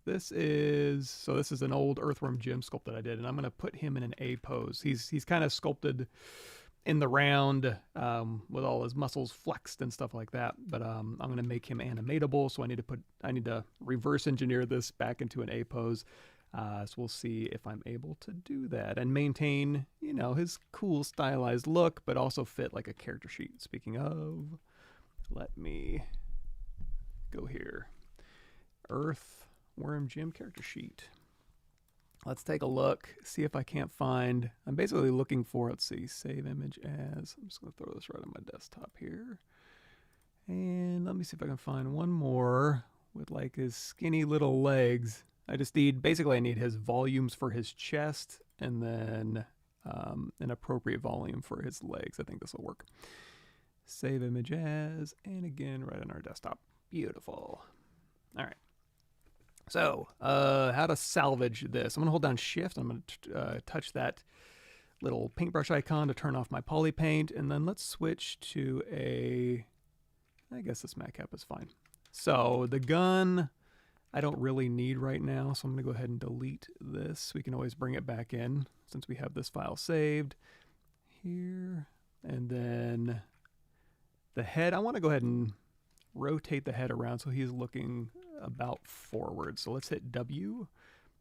This is an old Earthworm Jim sculpt that I did, and I'm going to put him in an A pose. He's kind of sculpted in the round with all his muscles flexed and stuff like that. But I'm going to make him animatable, so I need to reverse engineer this back into an A pose. So we'll see if I'm able to do that and maintain, you know, his cool stylized look, but also fit like a character sheet. Speaking of, let me go here. Earthworm Jim character sheet. Let's take a look, see if I can't find, I'm basically looking for, let's see, save image as, I'm just going to throw this right on my desktop here. And let me see if I can find one more with like his skinny little legs. I just need, basically I need his volumes for his chest and then an appropriate volume for his legs. I think this will work. Save image as, and again, right on our desktop. Beautiful. All right. So, how to salvage this. I'm going to hold down Shift. I'm going to touch that little paintbrush icon to turn off my poly paint. And then let's switch to a, I guess this matte cap is fine. So the gun, I don't really need right now. So I'm going to go ahead and delete this. We can always bring it back in since we have this file saved here. And then the head, I want to go ahead and rotate the head around so he's looking about forward. So let's hit W.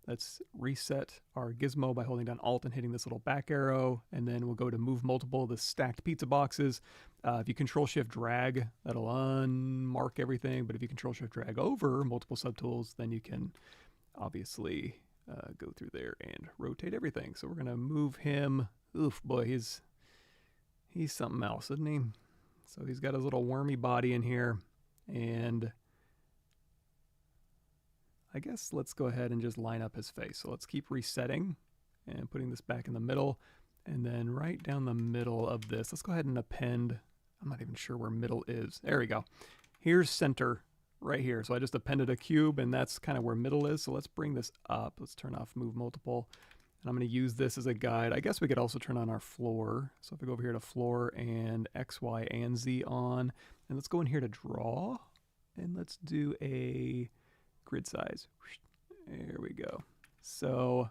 Let's reset our gizmo by holding down Alt and hitting this little back arrow, and then we'll go to move multiple of the stacked pizza boxes. If you Control Shift drag, that'll unmark everything, but if you Control Shift drag over multiple subtools, then you can obviously go through there and rotate everything. So we're gonna move him. Oof, boy, he's something else, isn't he? So he's got his little wormy body in here, and I guess let's go ahead and just line up his face. So let's keep resetting and putting this back in the middle. And then right down the middle of this, let's go ahead and append. I'm not even sure where middle is. There we go. Here's center right here. So I just appended a cube, and that's kind of where middle is. So let's bring this up. Let's turn off move multiple. And I'm going to use this as a guide. I guess we could also turn on our floor. So if we go over here to floor and X, Y, and Z on, and let's go in here to draw, and let's do a grid size. There we go. So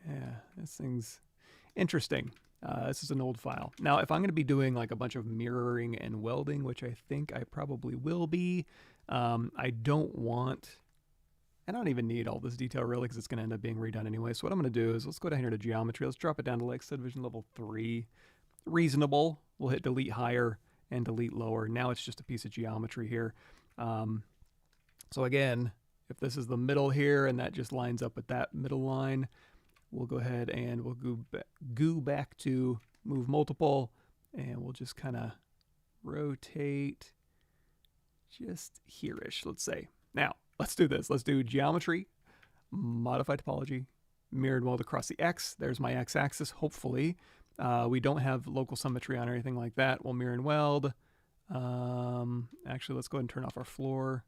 yeah, this thing's interesting. This is an old file. Now, if I'm going to be doing like a bunch of mirroring and welding, which I think I probably will be, I don't even need all this detail really, because it's going to end up being redone anyway. So what I'm going to do is let's go down here to geometry. Let's drop it down to like subdivision level 3. Reasonable. We'll hit delete higher and delete lower. Now it's just a piece of geometry here. So again, if this is the middle here and that just lines up with that middle line, we'll go ahead and we'll go back to move multiple, and we'll just kind of rotate just here-ish, let's say. Now, let's do this. Let's do geometry, modify topology, mirrored weld across the X. There's my X-axis, hopefully. We don't have local symmetry on or anything like that. We'll mirror and weld. Actually, let's go ahead and turn off our floor.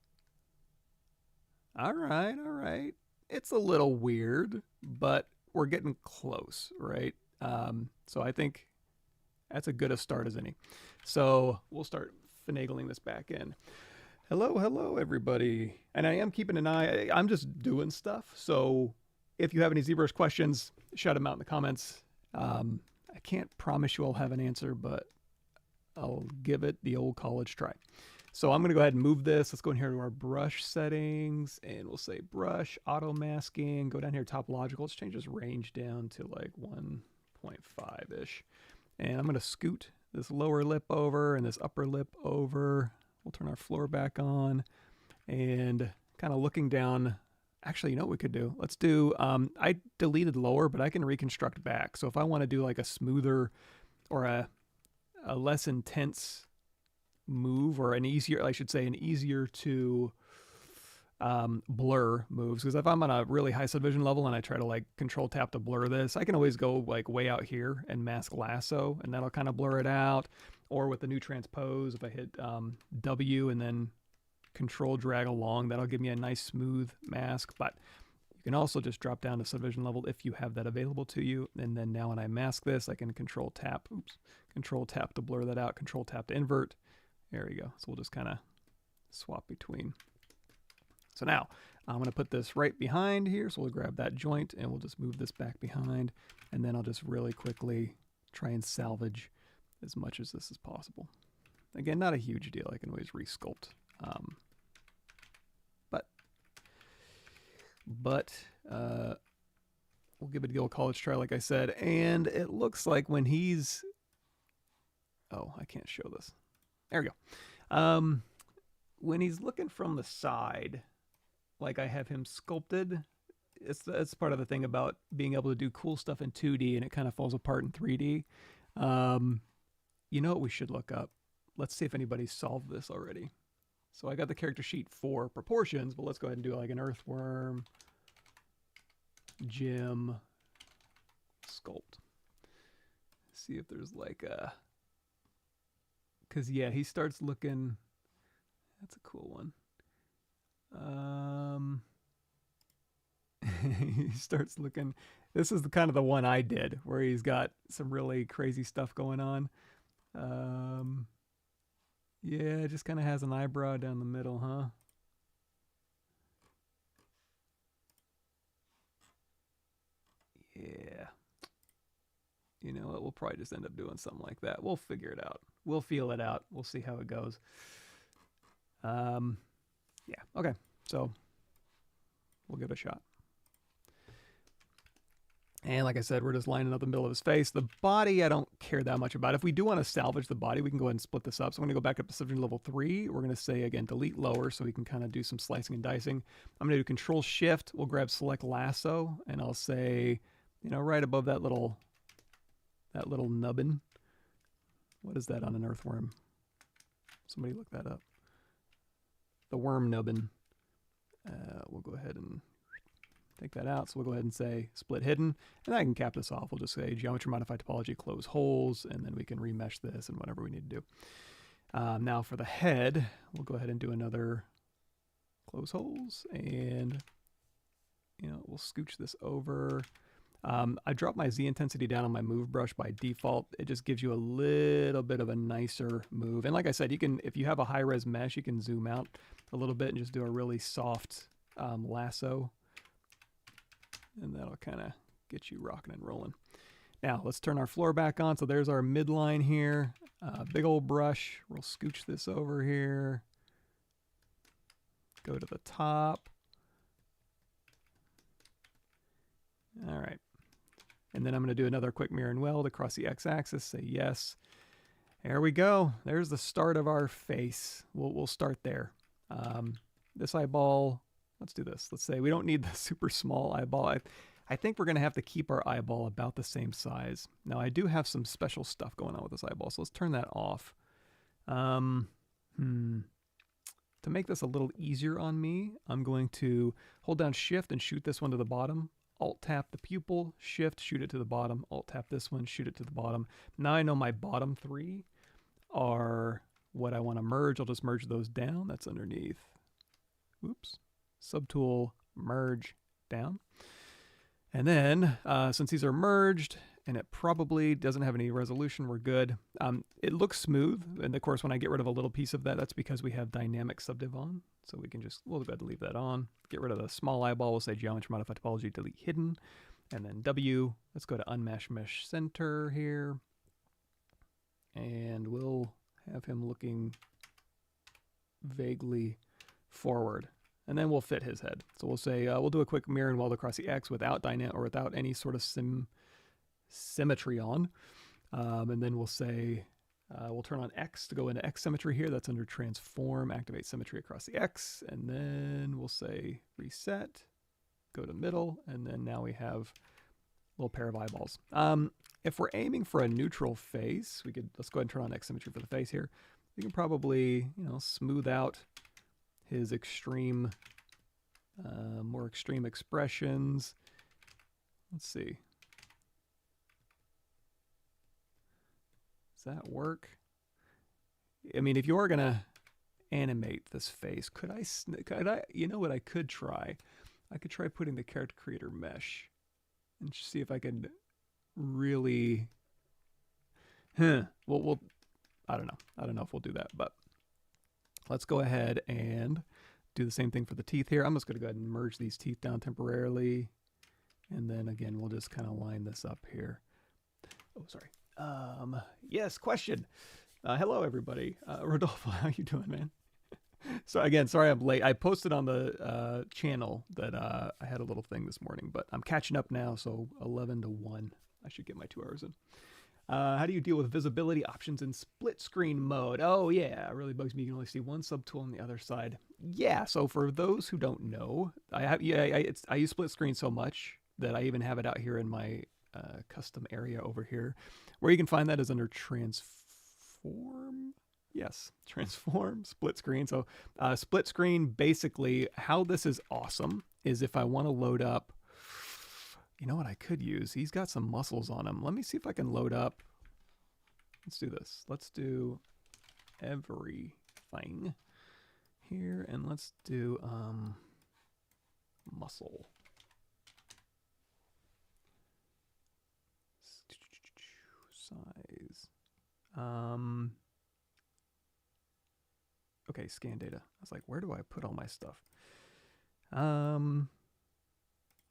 All right. It's a little weird, but we're getting close, right? So I think that's a good a start as any. So we'll start finagling this back in. Hello, everybody. And I am keeping an eye. I'm just doing stuff. So if you have any ZBrush questions, shout them out in the comments. I can't promise you I'll have an answer, but I'll give it the old college try. So I'm going to go ahead and move this. Let's go in here to our brush settings, and we'll say brush, auto masking, go down here to topological. Let's change this range down to like 1.5-ish. And I'm going to scoot this lower lip over and this upper lip over. We'll turn our floor back on, and kind of looking down. Actually, you know what we could do? Let's do, I deleted lower, but I can reconstruct back. So if I want to do like a smoother or a less intense move, or an easier, I should say, an easier to blur moves, because if I'm on a really high subdivision level and I try to like control tap to blur this, I can always go like way out here and mask lasso, and that'll kind of blur it out. Or with the new transpose, if I hit W and then control drag along, that'll give me a nice smooth mask. But you can also just drop down to subdivision level if you have that available to you. And then now when I mask this, I can control tap to blur that out, control tap to invert. There we go. So we'll just kind of swap between. So now I'm going to put this right behind here. So we'll grab that joint and we'll just move this back behind. And then I'll just really quickly try and salvage as much as this is possible. Again, not a huge deal. I can always resculpt. But we'll give it the old college try, like I said. And it looks like when he's... Oh, I can't show this. There we go. When he's looking from the side, like I have him sculpted, it's part of the thing about being able to do cool stuff in 2D and it kind of falls apart in 3D. You know what we should look up? Let's see if anybody's solved this already. So I got the character sheet for proportions, but let's go ahead and do like an earthworm, gem, sculpt. See if there's like a... Because, yeah, he starts looking... That's a cool one. He starts looking... This is kind of the one I did, where he's got some really crazy stuff going on. Yeah, it just kind of has an eyebrow down the middle, huh? Yeah. You know what? We'll probably just end up doing something like that. We'll figure it out. We'll feel it out. We'll see how it goes. Yeah, okay. So we'll give it a shot. And like I said, we're just lining up the middle of his face. The body, I don't care that much about. If we do want to salvage the body, we can go ahead and split this up. So I'm going to go back up to subject level 3. We're going to say, again, delete lower so we can kind of do some slicing and dicing. I'm going to do Control-Shift. We'll grab Select Lasso, and I'll say, you know, right above that little nubbin. What is that on an earthworm? Somebody look that up. The worm nubbin. We'll go ahead and take that out. So we'll go ahead and say split hidden, and I can cap this off. We'll just say geometry modify topology, close holes, and then we can remesh this and whatever we need to do. Now for the head, we'll go ahead and do another close holes, and you know, we'll scooch this over. I dropped my Z intensity down on my move brush by default. It just gives you a little bit of a nicer move. And like I said, you can, if you have a high res mesh, you can zoom out a little bit and just do a really soft lasso. And that'll kind of get you rocking and rolling. Now let's turn our floor back on. So there's our midline here. Big old brush. We'll scooch this over here. Go to the top. All right. And then I'm going to do another quick mirror and weld across the x-axis. Say yes. There we go. There's the start of our face. We'll start there. This eyeball, let's do this. Let's say we don't need the super small eyeball. I think we're going to have to keep our eyeball about the same size. Now, I do have some special stuff going on with this eyeball, so let's turn that off. To make this a little easier on me, I'm going to hold down Shift and shoot this one to the bottom. Alt-tap the pupil, Shift, shoot it to the bottom. Alt-tap this one, shoot it to the bottom. Now I know my bottom 3 are what I want to merge. I'll just merge those down. That's underneath. Oops. Subtool, merge, down. And then, since these are merged, and it probably doesn't have any resolution, we're good. It looks smooth, and of course when I get rid of a little piece of that, that's because we have dynamic subdiv on. So we can just, we'll go ahead and leave that on. Get rid of the small eyeball, we'll say geometry modify topology, delete hidden. And then W, let's go to unmesh mesh center here. And we'll have him looking vaguely forward. And then we'll fit his head. So we'll say, we'll do a quick mirror and weld across the X without dynamic or without any sort of symmetry on. And then we'll say, we'll turn on X to go into X symmetry here. That's under transform, activate symmetry across the X. And then we'll say reset, go to middle. And then now we have a little pair of eyeballs. If we're aiming for a neutral face, we could, let's go ahead and turn on X symmetry for the face here. We can probably, you know, smooth out his extreme, more extreme expressions. Let's see. Does that work? I mean, if you're gonna animate this face, could I, you know what I could try? I could try putting the character creator mesh and see if I could really, well, I don't know. I don't know if we'll do that, but Let's go ahead and do the same thing for the teeth here. I'm just going to go ahead and merge these teeth down temporarily. And then again, we'll just kind of line this up here. Oh, sorry. Yes, question. Hello, everybody. Rodolfo, how you doing, man? So again, sorry I'm late. I posted on the channel that I had a little thing this morning, but I'm catching up now, so 11 to 1. I should get my 2 hours in. How do you deal with visibility options in split screen mode? Oh yeah, it really bugs me. You can only see one subtool on the other side. Yeah, so for those who don't know, I use split screen so much that I even have it out here in my custom area over here. Where you can find that is under transform. Yes, transform, split screen. So split screen, basically how this is awesome is if I want to load up, you know what I could use? He's got some muscles on him. Let me see if I can load up. Let's do this. Let's do everything here, and let's do muscle. Size. Okay, scan data. I was like, where do I put all my stuff?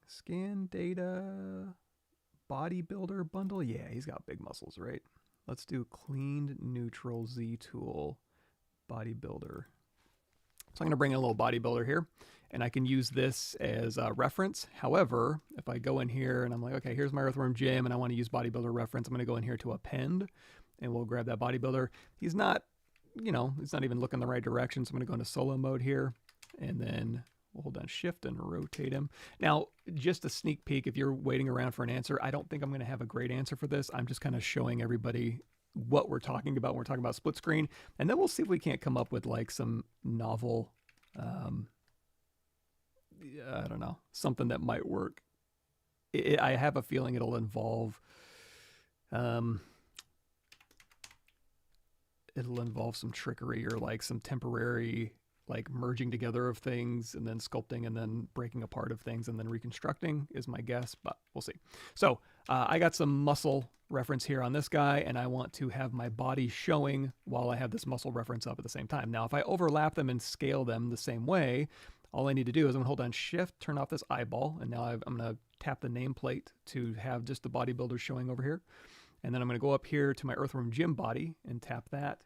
Scan data, bodybuilder bundle. Yeah, he's got big muscles, right? Let's do cleaned neutral Z tool, bodybuilder. So I'm going to bring in a little bodybuilder here, and I can use this as a reference. However, if I go in here and I'm like, okay, here's my Earthworm Jim, and I want to use bodybuilder reference, I'm going to go in here to append, and we'll grab that bodybuilder. He's not, you know, it's not even looking the right direction. So I'm going to go into solo mode here, and then we'll hold down shift and rotate him. Now, just a sneak peek, if you're waiting around for an answer, I don't think I'm going to have a great answer for this. I'm just kind of showing everybody what we're talking about when we're talking about split screen. And then we'll see if we can't come up with like some novel, I don't know, something that might work. I have a feeling it'll involve, some trickery or like some temporary like merging together of things and then sculpting and then breaking apart of things and then reconstructing is my guess, but we'll see. So I got some muscle reference here on this guy, and I want to have my body showing while I have this muscle reference up at the same time. Now, if I overlap them and scale them the same way, all I need to do is I'm gonna hold down shift, turn off this eyeball, and now I'm gonna tap the nameplate to have just the bodybuilder showing over here. And then I'm gonna go up here to my Earthworm Jim body and tap that.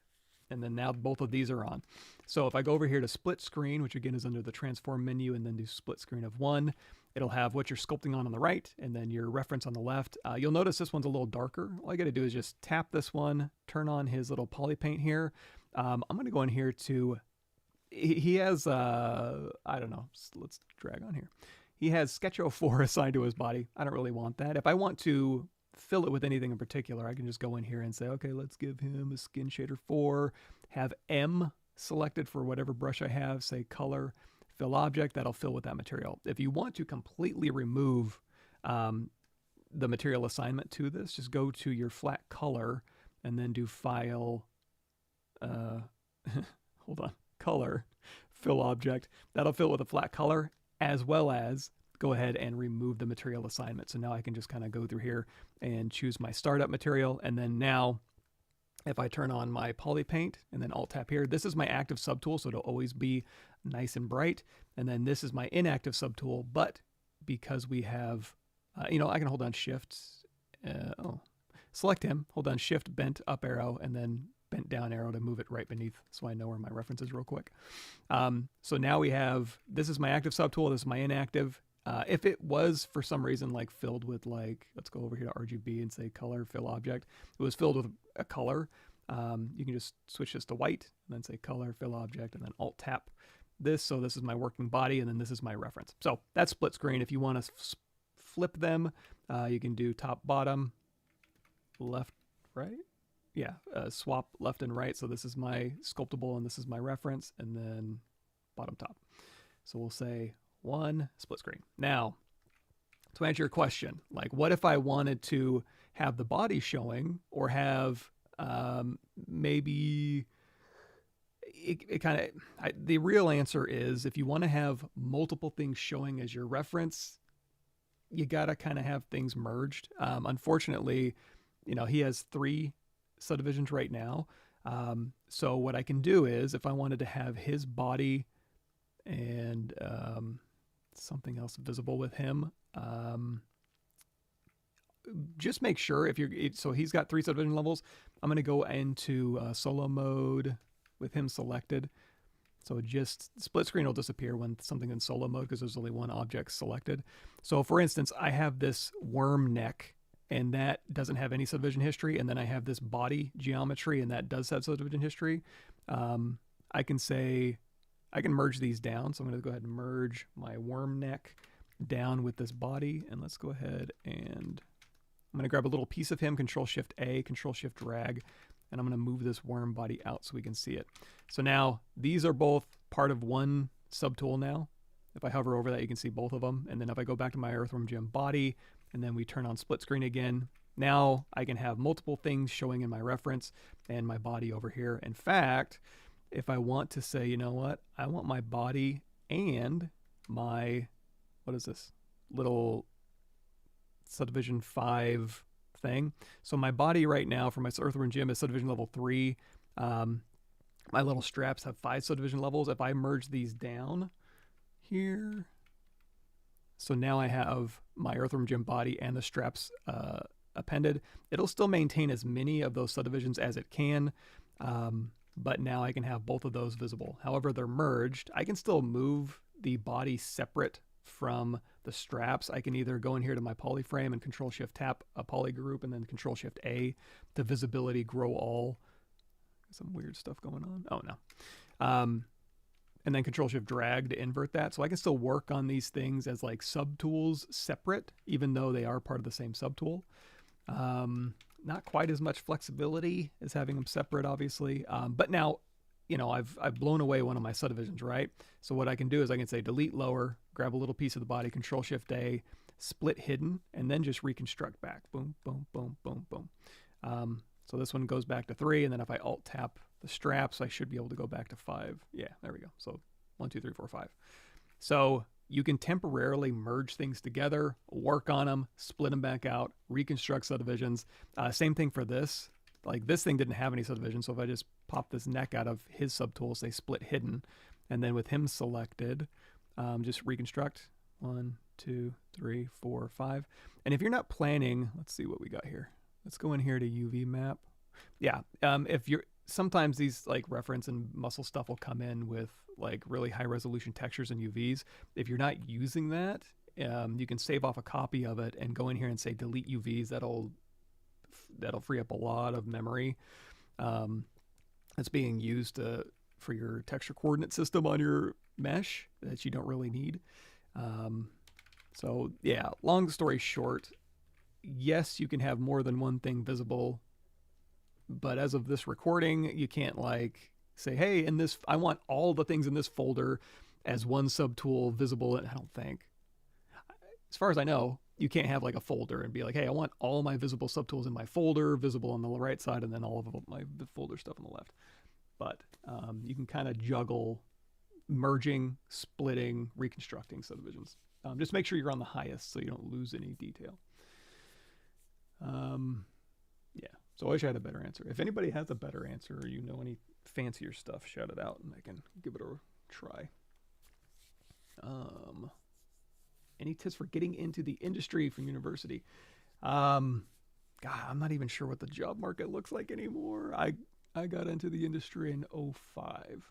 And then now both of these are on. So if I go over here to split screen, which again is under the transform menu, and then do split screen of 1, it'll have what you're sculpting on the right and then your reference on the left. You'll notice this one's a little darker. All I got to do is just tap this one, turn on his little poly paint here. I'm going to go in here to, he has, I don't know, let's drag on here. He has Sketch 04 assigned to his body. I don't really want that. If I want to fill it with anything in particular, I can just go in here and say, okay, let's give him a skin shader 4, have M selected for whatever brush I have, say color, fill object, that'll fill with that material. If you want to completely remove the material assignment to this, just go to your flat color and then do file, hold on, color, fill object. That'll fill with a flat color, as well as go ahead and remove the material assignment. So now I can just kind of go through here and choose my startup material. And then now if I turn on my poly paint and then alt tap here, this is my active subtool, so it'll always be nice and bright. And then this is my inactive subtool, but because we have, you know, I can hold down shift, select him, hold down shift, bent up arrow, and then bent down arrow to move it right beneath, so I know where my reference is real quick. So now we have, this is my active subtool, this is my inactive. If it was for some reason like filled with like, let's go over here to RGB and say color, fill object. It was filled with a color. You can just switch this to white and then say color, fill object, and then alt tap this. So this is my working body, and then this is my reference. So that's split screen. If you want to flip them, you can do top, bottom, left, right. Yeah, swap left and right. So this is my sculptable and this is my reference, and then bottom, top. So we'll say 1, split screen. Now, to answer your question, like what if I wanted to have the body showing, or have maybe it kind of, the real answer is if you want to have multiple things showing as your reference, you got to kind of have things merged. Unfortunately, you know, he has 3 subdivisions right now. So what I can do is, if I wanted to have his body and something else visible with him, just make sure if you're, so he's got 3 subdivision levels. I'm going to go into solo mode with him selected. So just split screen will disappear when something's in solo mode because there's only one object selected. So for instance, I have this worm neck and that doesn't have any subdivision history. And then I have this body geometry and that does have subdivision history. I can say, I can merge these down. So I'm going to go ahead and merge my worm neck down with this body. And let's go ahead and I'm going to grab a little piece of him, Control Shift A, Control Shift drag, and I'm going to move this worm body out so we can see it. So now these are both part of one subtool now. If I hover over that, you can see both of them. And then if I go back to my Earthworm Jim body, and then we turn on split screen again, now I can have multiple things showing in my reference and my body over here. In fact, if I want to say, you know what, I want my body and my, what is this, little subdivision 5 thing. So my body right now for my Earthworm Jim is subdivision level 3. My little straps have 5 subdivision levels. If I merge these down here, so now I have my Earthworm Jim body and the straps appended. It'll still maintain as many of those subdivisions as it can, but now I can have both of those visible. However, they're merged. I can still move the body separate from the straps. I can either go in here to my polyframe and Control Shift tap a poly group and then Control Shift A to visibility grow all. Some weird stuff going on. Oh no. And then Control Shift drag to invert that. So I can still work on these things as like subtools separate, even though they are part of the same subtool. Not quite as much flexibility as having them separate, obviously. But now, you know, I've blown away one of my subdivisions, right? So what I can do is I can say delete lower, grab a little piece of the body, Control Shift A, split hidden, and then just reconstruct back. Boom, boom, boom, boom, boom. So this one goes back to 3, and then if I alt tap the straps, I should be able to go back to 5. Yeah, there we go. So 1, 2, 3, 4, 5. So you can temporarily merge things together, work on them, split them back out, reconstruct subdivisions. Same thing for this. Like this thing didn't have any subdivisions, so if I just pop this neck out of his subtool, say split hidden, and then with him selected, just reconstruct 1, 2, 3, 4, 5. And if you're not planning, let's see what we got here. Let's go in here to UV map. Yeah, if you're, sometimes these like reference and muscle stuff will come in with like really high resolution textures and UVs. If you're not using that, you can save off a copy of it and go in here and say delete UVs. That'll free up a lot of memory that's being used for your texture coordinate system on your mesh that you don't really need. So yeah, long story short, yes, you can have more than one thing visible, but as of this recording, you can't like say, hey, in this, I want all the things in this folder as one subtool visible. And I don't think, as far as I know, you can't have like a folder and be like, hey, I want all my visible subtools in my folder visible on the right side and then all of my folder stuff on the left. But you can kind of juggle merging, splitting, reconstructing subdivisions. Just make sure you're on the highest so you don't lose any detail. Yeah, so I wish I had a better answer. If anybody has a better answer or you know any fancier stuff, shout it out and I can give it a try. Any tips for getting into the industry from university? God, I'm not even sure what the job market looks like anymore. I got into the industry in 2005,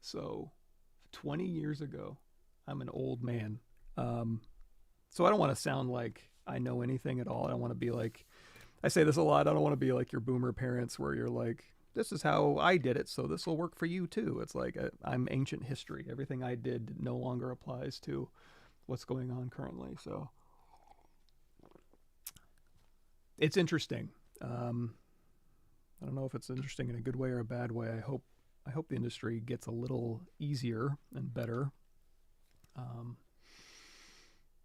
so 20 years ago. I'm an old man. So I don't want to sound like I know anything at all. I don't want to be like, I say this a lot, I don't want to be like your boomer parents where you're like, this is how I did it, so this will work for you too. It's like I'm ancient history. Everything I did no longer applies to what's going on currently. So it's interesting. I don't know if it's interesting in a good way or a bad way. I hope the industry gets a little easier and better.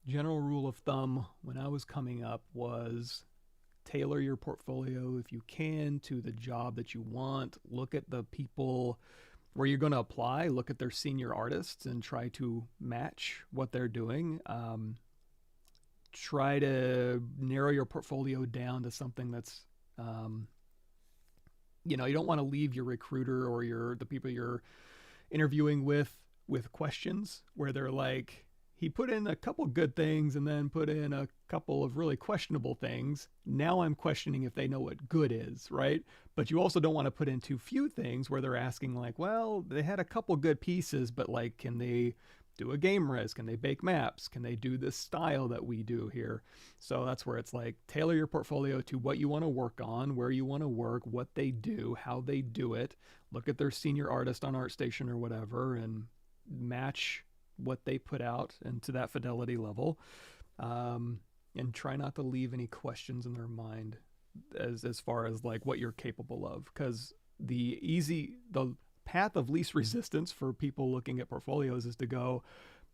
General rule of thumb when I was coming up was tailor your portfolio if you can to the job that you want. Look at the people where you're going to apply, look at their senior artists and try to match what they're doing. Try to narrow your portfolio down to something that's you know, you don't want to leave your recruiter or the people you're interviewing with questions where they're like, he put in a couple good things and then put in a couple of really questionable things. Now I'm questioning if they know what good is, right? But you also don't want to put in too few things where they're asking like, well, they had a couple good pieces, but like, can they do a game res? Can they bake maps? Can they do this style that we do here? So that's where it's like, tailor your portfolio to what you want to work on, where you want to work, what they do, how they do it. Look at their senior artist on ArtStation or whatever and match what they put out and to that fidelity level, and try not to leave any questions in their mind as far as like what you're capable of, because the path of least resistance for people looking at portfolios is to go,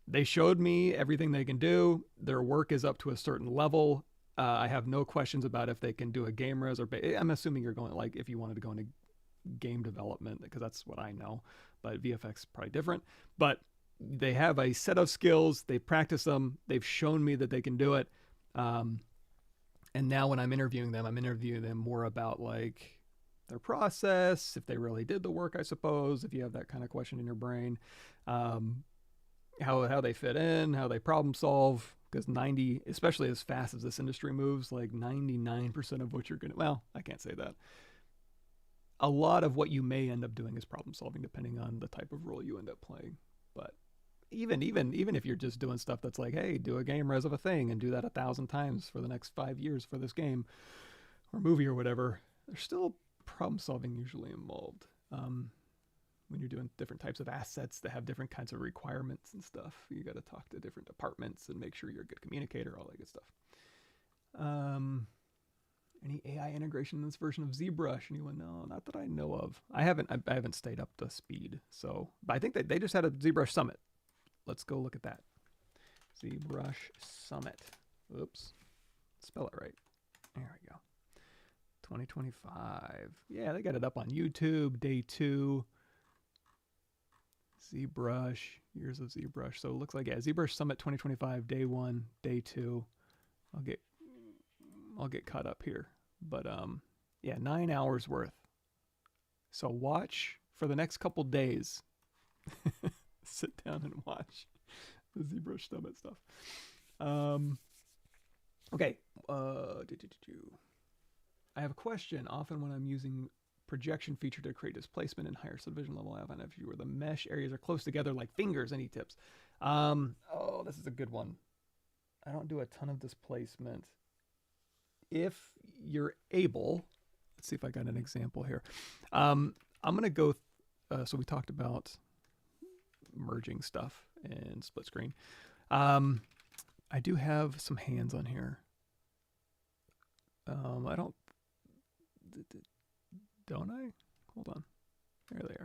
they showed me everything they can do, their work is up to a certain level, I have no questions about if they can do a game res or I'm assuming you're going, like, if you wanted to go into game development, because that's what I know, but VFX is probably different. But they have a set of skills, they practice them, they've shown me that they can do it, and now when I'm interviewing them more about like their process, if they really did the work, I suppose, if you have that kind of question in your brain, how they fit in, how they problem solve, because especially as fast as this industry moves, like 99% of what you're gonna, well, I can't say that, a lot of what you may end up doing is problem solving depending on the type of role you end up playing. But even if you're just doing stuff that's like, hey, do a game res of a thing and do that 1,000 times for the next 5 years for this game or movie or whatever, there's still problem solving usually involved, when you're doing different types of assets that have different kinds of requirements and stuff. You got to talk to different departments and make sure you're a good communicator, all that good stuff. Any AI integration in this version of ZBrush? Anyone? No, not that I know of. I haven't stayed up to speed. So, but I think that they just had a ZBrush Summit. Let's go look at that. ZBrush Summit. Oops. Spell it right. There we go. 2025. Yeah, they got it up on YouTube. Day 2. ZBrush. Years of ZBrush. So it looks like, yeah, ZBrush Summit 2025. Day 1. Day 2. I'll get caught up here. But yeah, 9 hours worth. So watch for the next couple days. Sit down and watch the ZBrush Summit stuff. Okay. I have a question. Often when I'm using projection feature to create displacement in higher subdivision level, I find where the mesh areas are close together like fingers. Any tips? Oh, this is a good one. I don't do a ton of displacement. If you're able, let's see if I got an example here. I'm going to go, so we talked about merging stuff and split screen. I do have some hands on here. I don't I? Hold on. There they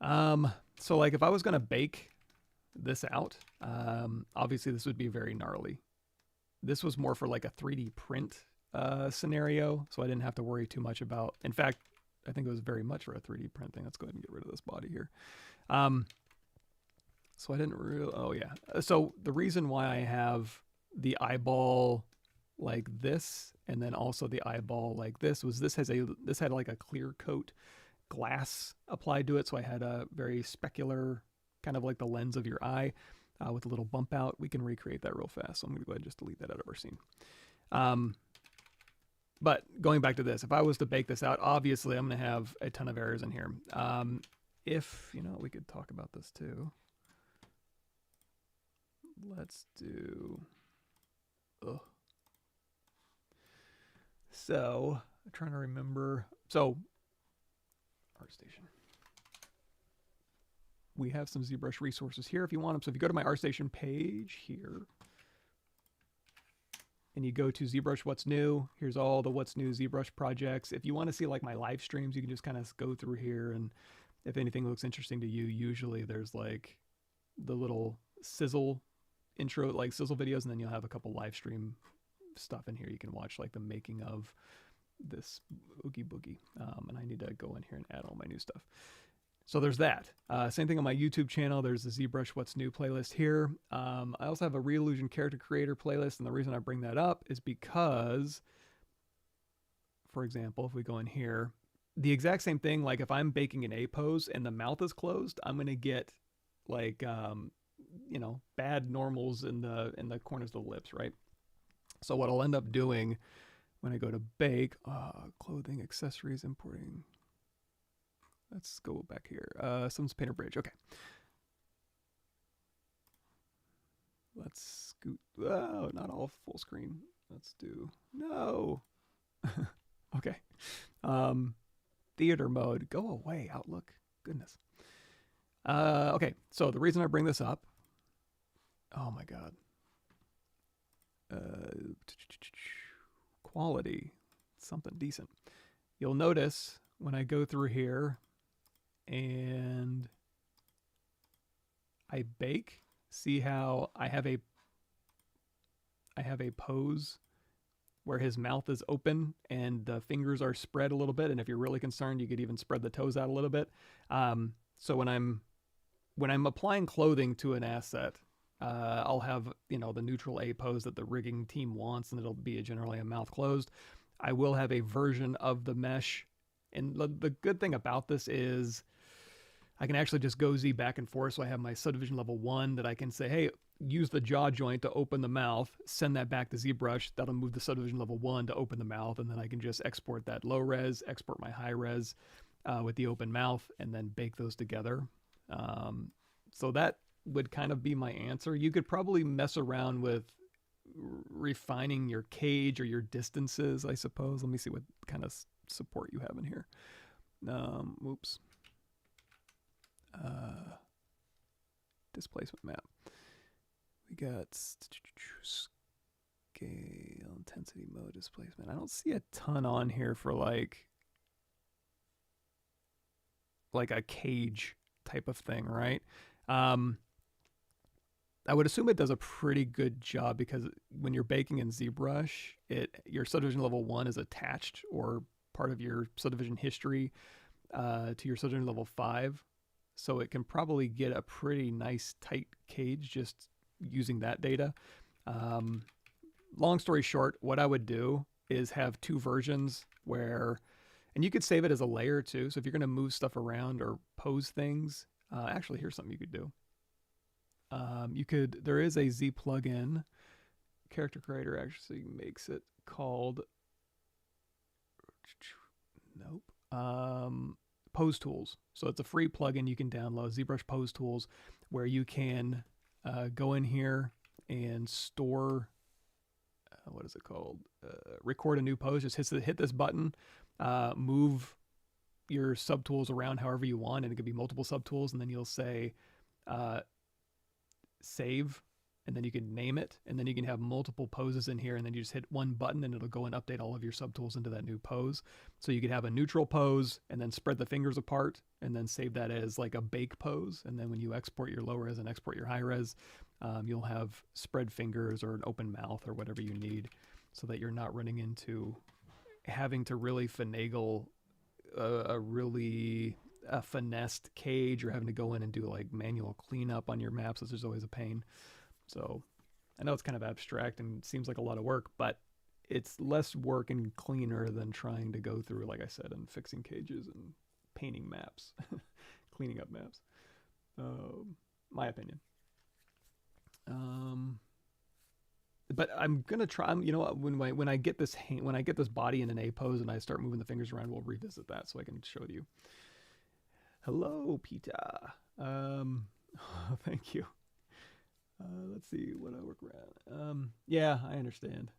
are. So like if I was going to bake this out, obviously this would be very gnarly. This was more for like a 3D print scenario, so I didn't have to worry too much about, in fact, I think it was very much for a 3D print thing. Let's go ahead and get rid of this body here. So I didn't really, oh yeah. So the reason why I have the eyeball like this, and then also the eyeball like this, was this had like a clear coat glass applied to it. So I had a very specular, kind of like the lens of your eye, with a little bump out. We can recreate that real fast. So I'm going to go ahead and just delete that out of our scene. But going back to this, if I was to bake this out, obviously I'm going to have a ton of errors in here. If, you know, we could talk about this too. Let's do, so I'm trying to remember. So ArtStation. We have some ZBrush resources here if you want them. So if you go to my ArtStation page here, and you go to ZBrush What's New, here's all the What's New ZBrush projects. If you want to see like my live streams, you can just kind of go through here, and if anything looks interesting to you, usually there's like the little sizzle intro, like sizzle videos, and then you'll have a couple live stream stuff in here. You can watch like the making of this Oogie Boogie. And I need to go in here and add all my new stuff. So there's that. Same thing on my YouTube channel. There's the ZBrush What's New playlist here. I also have a Reallusion Character Creator playlist, and the reason I bring that up is because, for example, if we go in here, the exact same thing. Like if I'm baking an A pose and the mouth is closed, I'm going to get like, you know, bad normals in the corners of the lips, right? So what I'll end up doing when I go to bake, clothing, accessories, importing. Let's go back here. Someone's painter bridge. Okay. Let's scoot. Oh, not all full screen. Let's do no. Okay. Theater mode. Go away, Outlook. Goodness. Okay. So the reason I bring this up. Oh my God. Quality. Something decent. You'll notice when I go through here and I bake, see how I have a pose where his mouth is open and the fingers are spread a little bit, and if you're really concerned, you could even spread the toes out a little bit. So when I'm applying clothing to an asset, I'll have, you know, the neutral A pose that the rigging team wants, and it'll be generally a mouth closed. I will have a version of the mesh, and the good thing about this is I can actually just go Z back and forth. So I have my subdivision level 1 that I can say, hey, use the jaw joint to open the mouth, send that back to ZBrush. That'll move the subdivision level 1 to open the mouth. And then I can just export that low res, export my high res with the open mouth, and then bake those together. So that would kind of be my answer. You could probably mess around with refining your cage or your distances, I suppose. Let me see what kind of support you have in here. Oops. Displacement map. We got scale, intensity mode, displacement. I don't see a ton on here for like a cage type of thing, right? I would assume it does a pretty good job because when you're baking in ZBrush, your subdivision level 1 is attached or part of your subdivision history to your subdivision level 5. So it can probably get a pretty nice tight cage just using that data. Long story short, what I would do is have two versions where, and you could save it as a layer too. So if you're going to move stuff around or pose things, actually here's something you could do. There is a Z plugin. Character Creator actually makes it called, Pose Tools. So it's a free plugin you can download, ZBrush Pose Tools, where you can go in here and store, what is it called? Record a new pose. Just hit this button, move your subtools around however you want, and it could be multiple subtools, and then you'll say save, and then you can name it, and then you can have multiple poses in here, and then you just hit one button and it'll go and update all of your subtools into that new pose. So you could have a neutral pose and then spread the fingers apart and then save that as like a bake pose. And then when you export your low res and export your high res, you'll have spread fingers or an open mouth or whatever you need, so that you're not running into having to really finagle a finessed cage, or having to go in and do like manual cleanup on your maps. This is always a pain. So I know it's kind of abstract and seems like a lot of work, but it's less work and cleaner than trying to go through, like I said, and fixing cages and painting maps, cleaning up maps. My opinion. But I'm gonna try. You know what? When I get this body in an A pose and I start moving the fingers around, we'll revisit that so I can show you. Hello, Peter. Thank you. Let's see what I work around. Yeah, I understand.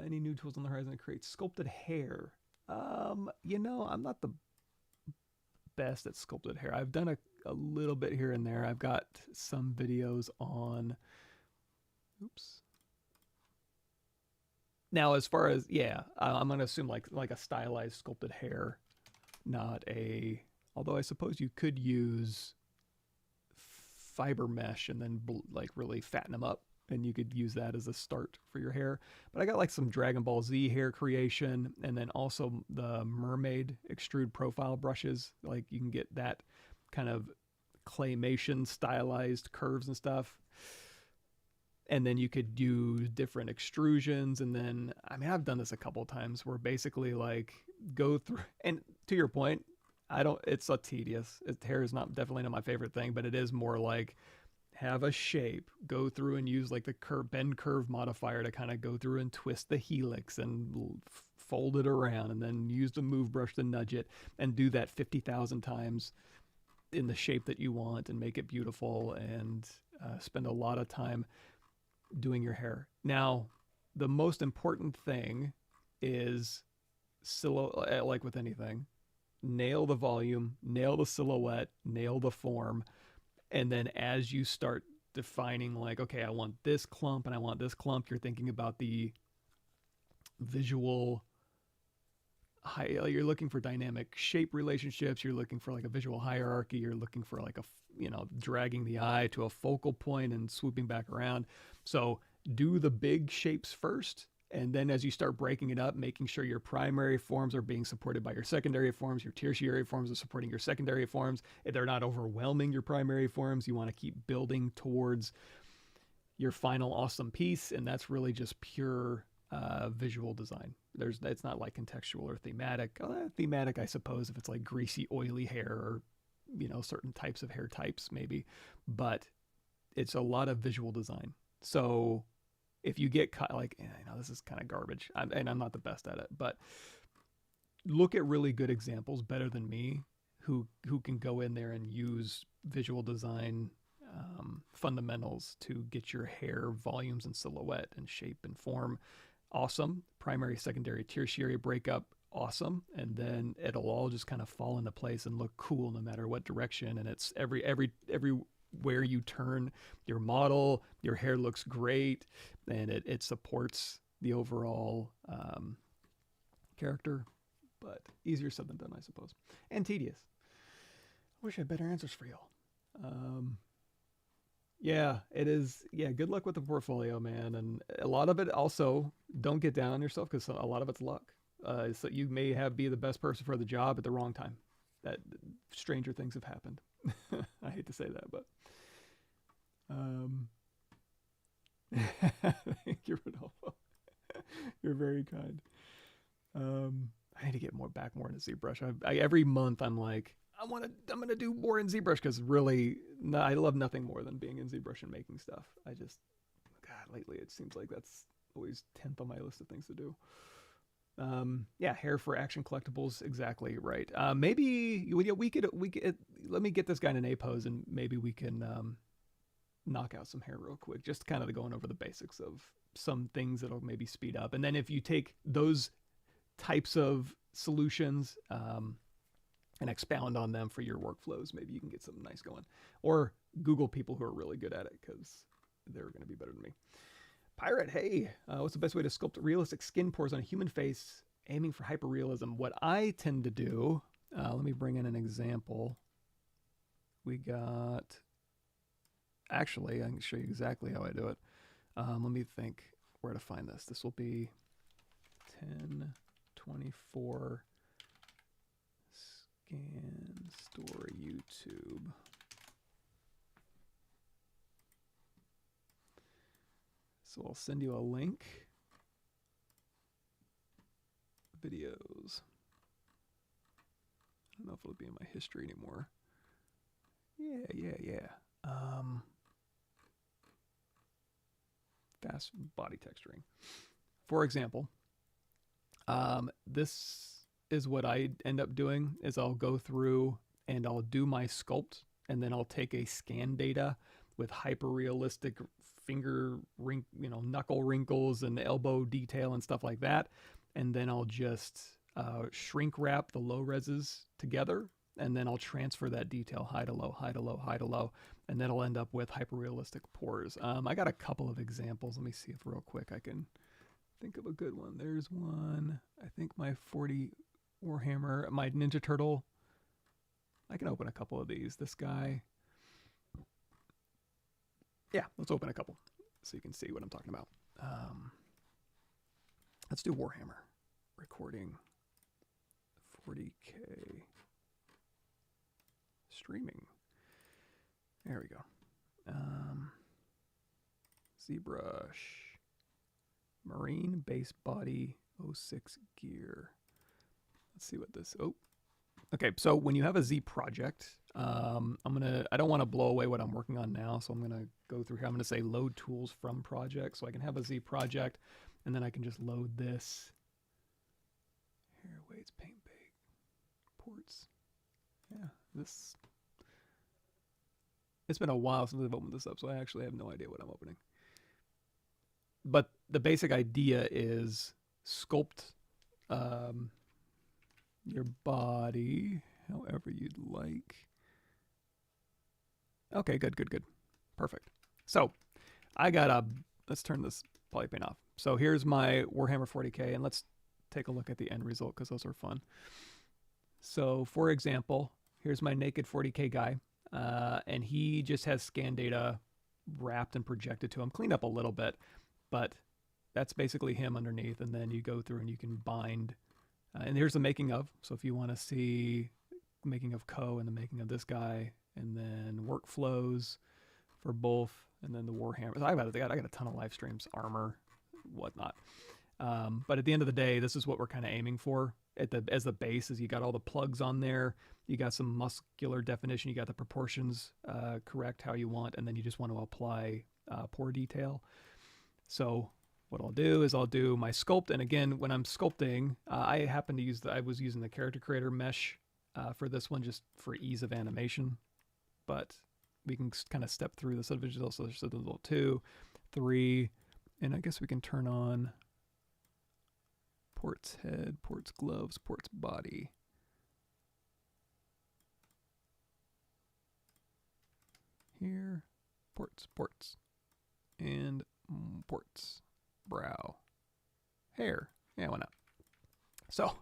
Any new tools on the horizon to create sculpted hair? You know, I'm not the best at sculpted hair. I've done a little bit here and there. I've got some videos on. Oops. Now, as far as, yeah, I'm going to assume like a stylized sculpted hair, not a, although I suppose you could use fiber mesh and then like really fatten them up, and you could use that as a start for your hair. But I got like some Dragon Ball Z hair creation, and then also the mermaid extrude profile brushes. Like you can get that kind of claymation stylized curves and stuff. And then you could use different extrusions. And then, I mean, I've done this a couple times where basically like go through, and to your point, it's so tedious. Hair is definitely not my favorite thing, but it is more like have a shape, go through and use like the bend curve modifier to kind of go through and twist the helix and fold it around, and then use the move brush to nudge it, and do that 50,000 times in the shape that you want and make it beautiful, and spend a lot of time doing your hair. Now, the most important thing is like with anything, nail the volume, nail the silhouette, nail the form. And then as you start defining like, okay, I want this clump and I want this clump, you're thinking about the visual you're looking for dynamic shape relationships. You're looking for like a visual hierarchy. You're looking for like dragging the eye to a focal point and swooping back around. So do the big shapes first. And then as you start breaking it up, making sure your primary forms are being supported by your secondary forms, your tertiary forms are supporting your secondary forms. If they're not overwhelming your primary forms, you want to keep building towards your final awesome piece. And that's really just pure visual design. It's not like contextual or thematic. Thematic, I suppose, if it's like greasy, oily hair, or certain types of hair types, maybe. But it's a lot of visual design. So if you get caught, like, this is kind of garbage, and I'm not the best at it, but look at really good examples, better than me, who can go in there and use visual design fundamentals to get your hair volumes and silhouette and shape and form awesome. Primary, secondary, tertiary breakup, awesome. And then it'll all just kind of fall into place and look cool no matter what direction. And it's everywhere you turn your model, your hair looks great, and it supports the overall character. But easier said than done, I suppose. And tedious. I wish I had better answers for y'all. Yeah, it is. Yeah, good luck with the portfolio, man. And a lot of it also, don't get down on yourself, because a lot of it's luck. So you may be the best person for the job at the wrong time. That stranger things have happened. I hate to say that, but thank you, Rodolfo. You're very kind. I need to get more into ZBrush. Every month I'm like, I'm gonna do more in ZBrush, because really, I love nothing more than being in ZBrush and making stuff. Lately it seems like that's always 10th on my list of things to do. Yeah, hair for action collectibles, exactly right. Maybe we could let me get this guy in an A pose, and maybe we can knock out some hair real quick, just kind of going over the basics of some things that'll maybe speed up. And then if you take those types of solutions and expound on them for your workflows, maybe you can get something nice going. Or Google people who are really good at it, because they're going to be better than me. Pirate, hey, what's the best way to sculpt realistic skin pores on a human face, aiming for hyperrealism? What I tend to do, let me bring in an example. Actually, I can show you exactly how I do it. Let me think where to find this. This will be 1024 Scan Store YouTube. So I'll send you a link. Videos. I don't know if it'll be in my history anymore. Yeah. Fast body texturing. For example, this is what I end up doing, is I'll go through and I'll do my sculpt, and then I'll take a scan data with hyper-realistic knuckle wrinkles and elbow detail and stuff like that. And then I'll just shrink wrap the low reses together, and then I'll transfer that detail high to low, high to low, high to low, and then I'll end up with hyper-realistic pores. I got a couple of examples. Let me see if real quick I can think of a good one. There's one. I think my 40 Warhammer, my Ninja Turtle. I can open a couple of these. This guy. Yeah, let's open a couple so you can see what I'm talking about. Let's do Warhammer. Recording 40K. Streaming. There we go. ZBrush. Marine base body 06 gear. Let's see what this, oh. Okay, so when you have a Z project, I don't want to blow away what I'm working on now, so I'm gonna go through here. I'm gonna say load tools from project, so I can have a Z project, and then I can just load this. Here, weights, paint bake, ports. Yeah, this. It's been a while since I've opened this up, so I actually have no idea what I'm opening. But the basic idea is sculpt your body however you'd like. Okay, good. Perfect. So I got let's turn this poly paint off. So here's my Warhammer 40K, and let's take a look at the end result because those are fun. So for example, here's my naked 40K guy, and he just has scan data wrapped and projected to him, cleaned up a little bit, but that's basically him underneath. And then you go through and you can bind, and here's the making of. So if you want to see making of Co and the making of this guy, and then workflows for both, and then the Warhammer. I got a ton of live streams, armor, whatnot. But at the end of the day, this is what we're kind of aiming for as the base. Is you got all the plugs on there, you got some muscular definition, you got the proportions correct how you want, and then you just want to apply pore detail. So what I'll do is I'll do my sculpt, and again, when I'm sculpting, I happen to use I was using the character creator mesh for this one just for ease of animation, but we can kind of step through the subdivision. So there's subdivision 2, 3, and I guess we can turn on ports head, ports gloves, ports body. Here, ports, and ports, brow, hair. Yeah, why not? So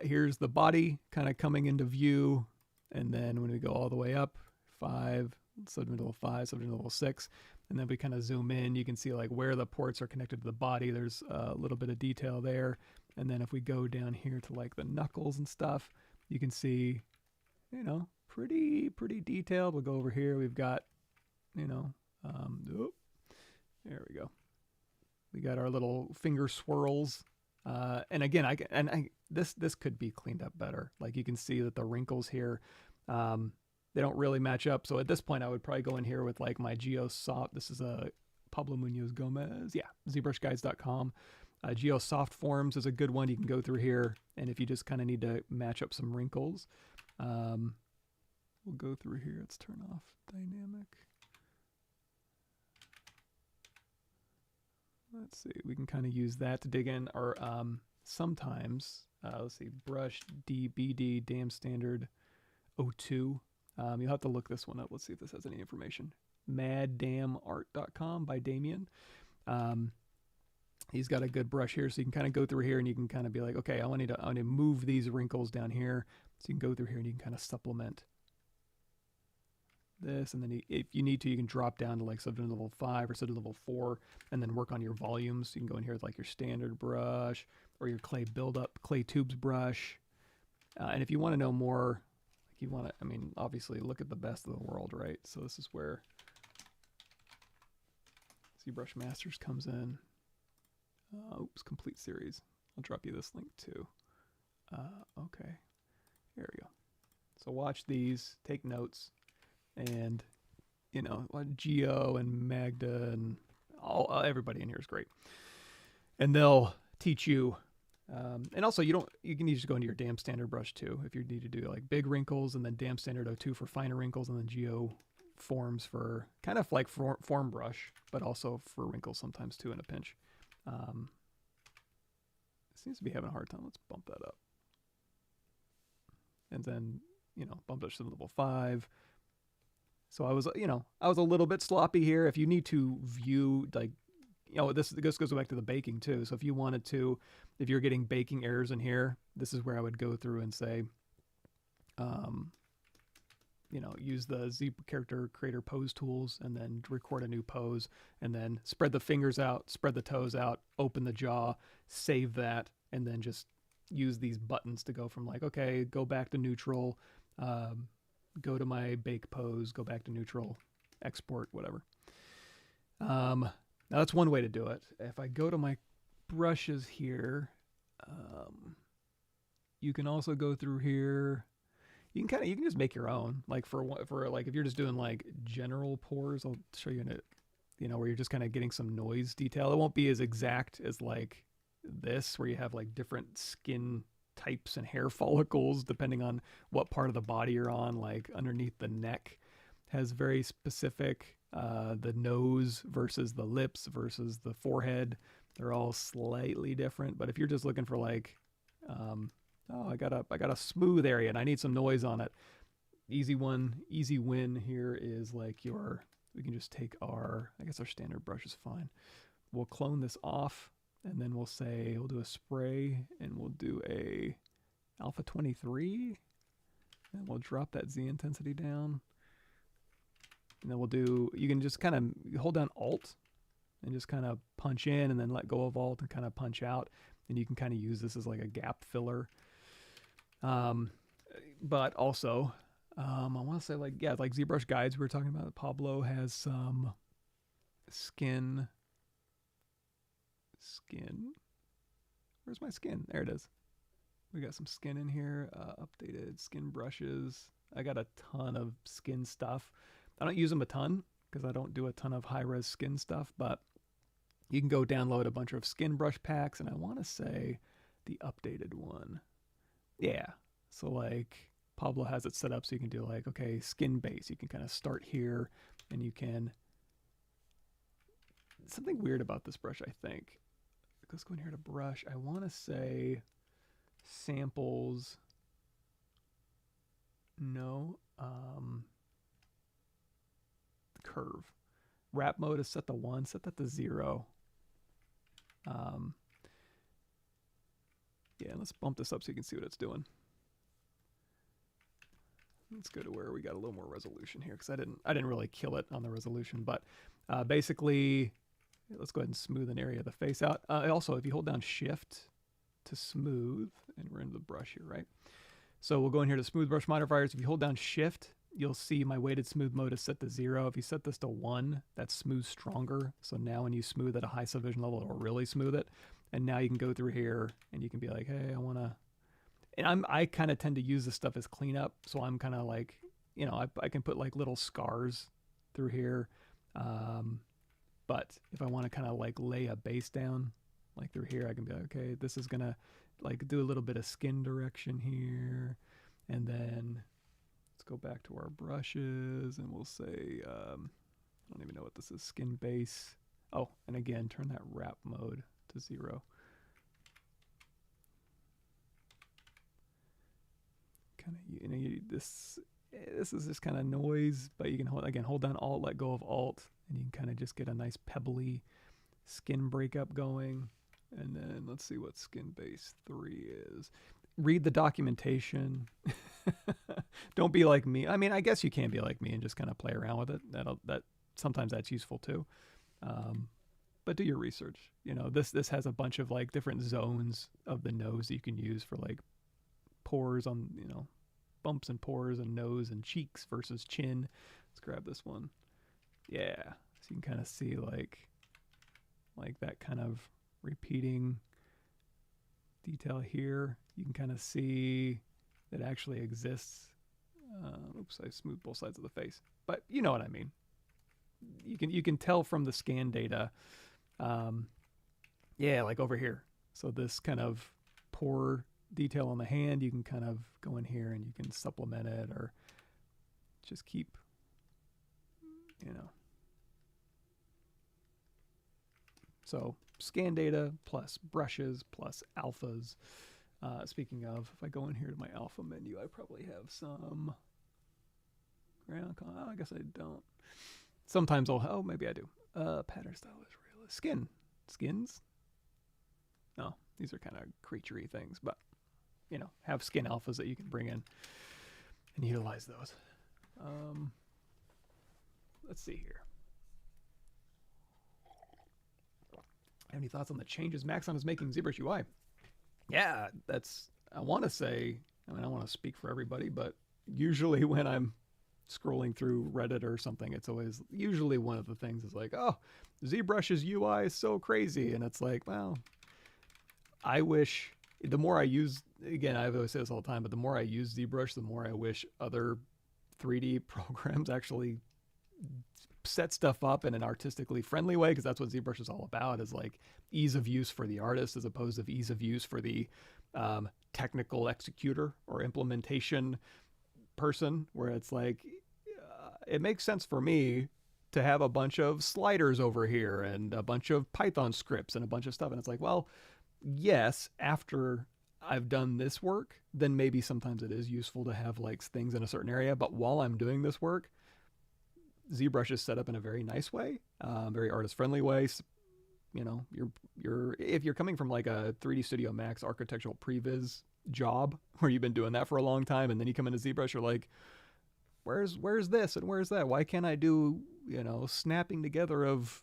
here's the body kind of coming into view, and then when we go all the way up, 5, subdivision 5, subdivision 6, and then we kind of zoom in, you can see like where the ports are connected to the body. There's a little bit of detail there. And then if we go down here to like the knuckles and stuff, you can see, you know, pretty detailed. We'll go over here. We've got, you know, there we go. We got our little finger swirls. And again, this could be cleaned up better. Like you can see that the wrinkles here, they don't really match up. So at this point, I would probably go in here with like my GeoSoft. This is a Pablo Munoz Gomez. Yeah, ZBrushGuides.com. GeoSoft Forms is a good one. You can go through here, and if you just kind of need to match up some wrinkles, we'll go through here. Let's turn off dynamic. Let's see. We can kind of use that to dig in. Or sometimes, let's see, brush DBD, damn standard 02. You'll have to look this one up. Let's see if this has any information. maddamnart.com by Damien. He's got a good brush here, so you can kind of go through here and you can kind of be like, okay, I want to move these wrinkles down here. So you can go through here and you can kind of supplement this, and then if you need to, you can drop down to like subdivision level 5 or subdivision level 4, and then work on your volumes. So you can go in here with like your standard brush or your clay buildup, clay tubes brush. And if you want to know more, you want to, I mean, obviously look at the best of the world, right? So this is where ZBrush Masters comes in. Oops, complete series. I'll drop you this link too. Okay, here we go. So watch these, take notes, and you know, Geo and Magda and everybody in here is great, and they'll teach you. And also, you can just go into your damn standard brush too if you need to do like big wrinkles, and then damn standard 02 for finer wrinkles, and then Geo Forms for kind of like form brush, but also for wrinkles sometimes too in a pinch. It seems to be having a hard time. Let's bump that up, and then bump it to level 5. So I was a little bit sloppy here. If you need to view like. This goes back to the baking too. So if you wanted to, if you're getting baking errors in here, this is where I would go through and say, use the Z character creator pose tools, and then record a new pose, and then spread the fingers out, spread the toes out, open the jaw, save that, and then just use these buttons to go from like, okay, go back to neutral, go to my bake pose, go back to neutral, export, whatever. Now that's one way to do it. If I go to my brushes here, you can also go through here. You can just make your own. Like for like if you're just doing like general pores, I'll show you in it. You know, where you're just kind of getting some noise detail. It won't be as exact as like this, where you have like different skin types and hair follicles depending on what part of the body you're on. Like underneath the neck has very specific. The nose versus the lips versus the forehead, they're all slightly different. But if you're just looking for like, oh, I got a smooth area and I need some noise on it, easy win here is like we can just take our standard brush is fine. We'll clone this off and then we'll do a spray and we'll do a alpha 23 and we'll drop that Z intensity down. And then you can just kind of hold down Alt and just kind of punch in and then let go of Alt and kind of punch out. And you can kind of use this as like a gap filler. But also, I want to say like ZBrush guides we were talking about. Pablo has some skin. Where's my skin? There it is. We got some skin in here. Updated skin brushes. I got a ton of skin stuff. I don't use them a ton because I don't do a ton of high-res skin stuff, but you can go download a bunch of skin brush packs, and I want to say the updated one. Yeah, so like Pablo has it set up so you can do like, okay, skin base. You can kind of start here, and you can... Something weird about this brush, I think. Let's go in here to brush. I want to say samples. No. Curve. Wrap mode is set to 1. Set that to 0. Yeah, let's bump this up so you can see what it's doing. Let's go to where we got a little more resolution here because I didn't really kill it on the resolution, but basically, let's go ahead and smooth an area of the face out. Also, if you hold down Shift to smooth, and we're into the brush here, right? So we'll go in here to smooth brush modifiers. If you hold down Shift, you'll see my weighted smooth mode is set to 0. If you set this to 1, that's smooth stronger. So now when you smooth at a high subdivision level, it'll really smooth it. And now you can go through here and you can be like, hey, I want to... And I kind of tend to use this stuff as cleanup. So I'm kind of like, you know, I can put like little scars through here. But if I want to kind of like lay a base down, like through here, I can be like, okay, this is going to like do a little bit of skin direction here. And then... let's go back to our brushes and we'll say, I don't even know what this is, skin base. Oh, and again, turn that wrap mode to 0. Kind of, you know, this is just kind of noise, but you can hold down Alt, let go of Alt, and you can kind of just get a nice pebbly skin breakup going. And then let's see what skin base 3 is. Read the documentation. Don't be like me. I mean, I guess you can be like me and just kind of play around with it. Sometimes that's useful too. But do your research. You know, this has a bunch of like different zones of the nose that you can use for like pores on, you know, bumps and pores and nose and cheeks versus chin. Let's grab this one. Yeah. So you can kind of see like that kind of repeating detail here. You can kind of see that actually exists. Oops, I smoothed both sides of the face, but you know what I mean. You can tell from the scan data. Yeah, like over here. So this kind of pore detail on the hand, you can kind of go in here and you can supplement it or just keep, you know. So scan data plus brushes plus alphas. Speaking of, if I go in here to my alpha menu, I probably have some ground. Oh, I guess I don't. Sometimes oh, maybe I do. Pattern style is real. Skins? No, these are kind of creaturey things, but you know, have skin alphas that you can bring in and utilize those. Let's see here. Have any thoughts on the changes Maxon is making ZBrush UI? Yeah, I want to say, I mean, I want to speak for everybody, but usually when I'm scrolling through Reddit or something, it's always usually one of the things is like, oh, ZBrush's UI is so crazy. And it's like, well, I wish the more I use, again, I always say this all the time, but the more I use ZBrush, the more I wish other 3D programs actually set stuff up in an artistically friendly way, because that's what ZBrush is all about, is like ease of use for the artist as opposed to ease of use for the technical executor or implementation person, where it's like, it makes sense for me to have a bunch of sliders over here and a bunch of Python scripts and a bunch of stuff. And it's like, well, yes, after I've done this work, then maybe sometimes it is useful to have like things in a certain area. But while I'm doing this work, ZBrush is set up in a very nice way, very artist-friendly way. You know, if you're coming from like a 3D Studio Max architectural previs job where you've been doing that for a long time, and then you come into ZBrush, you're like, where's this and where's that? Why can't I do, you know, snapping together of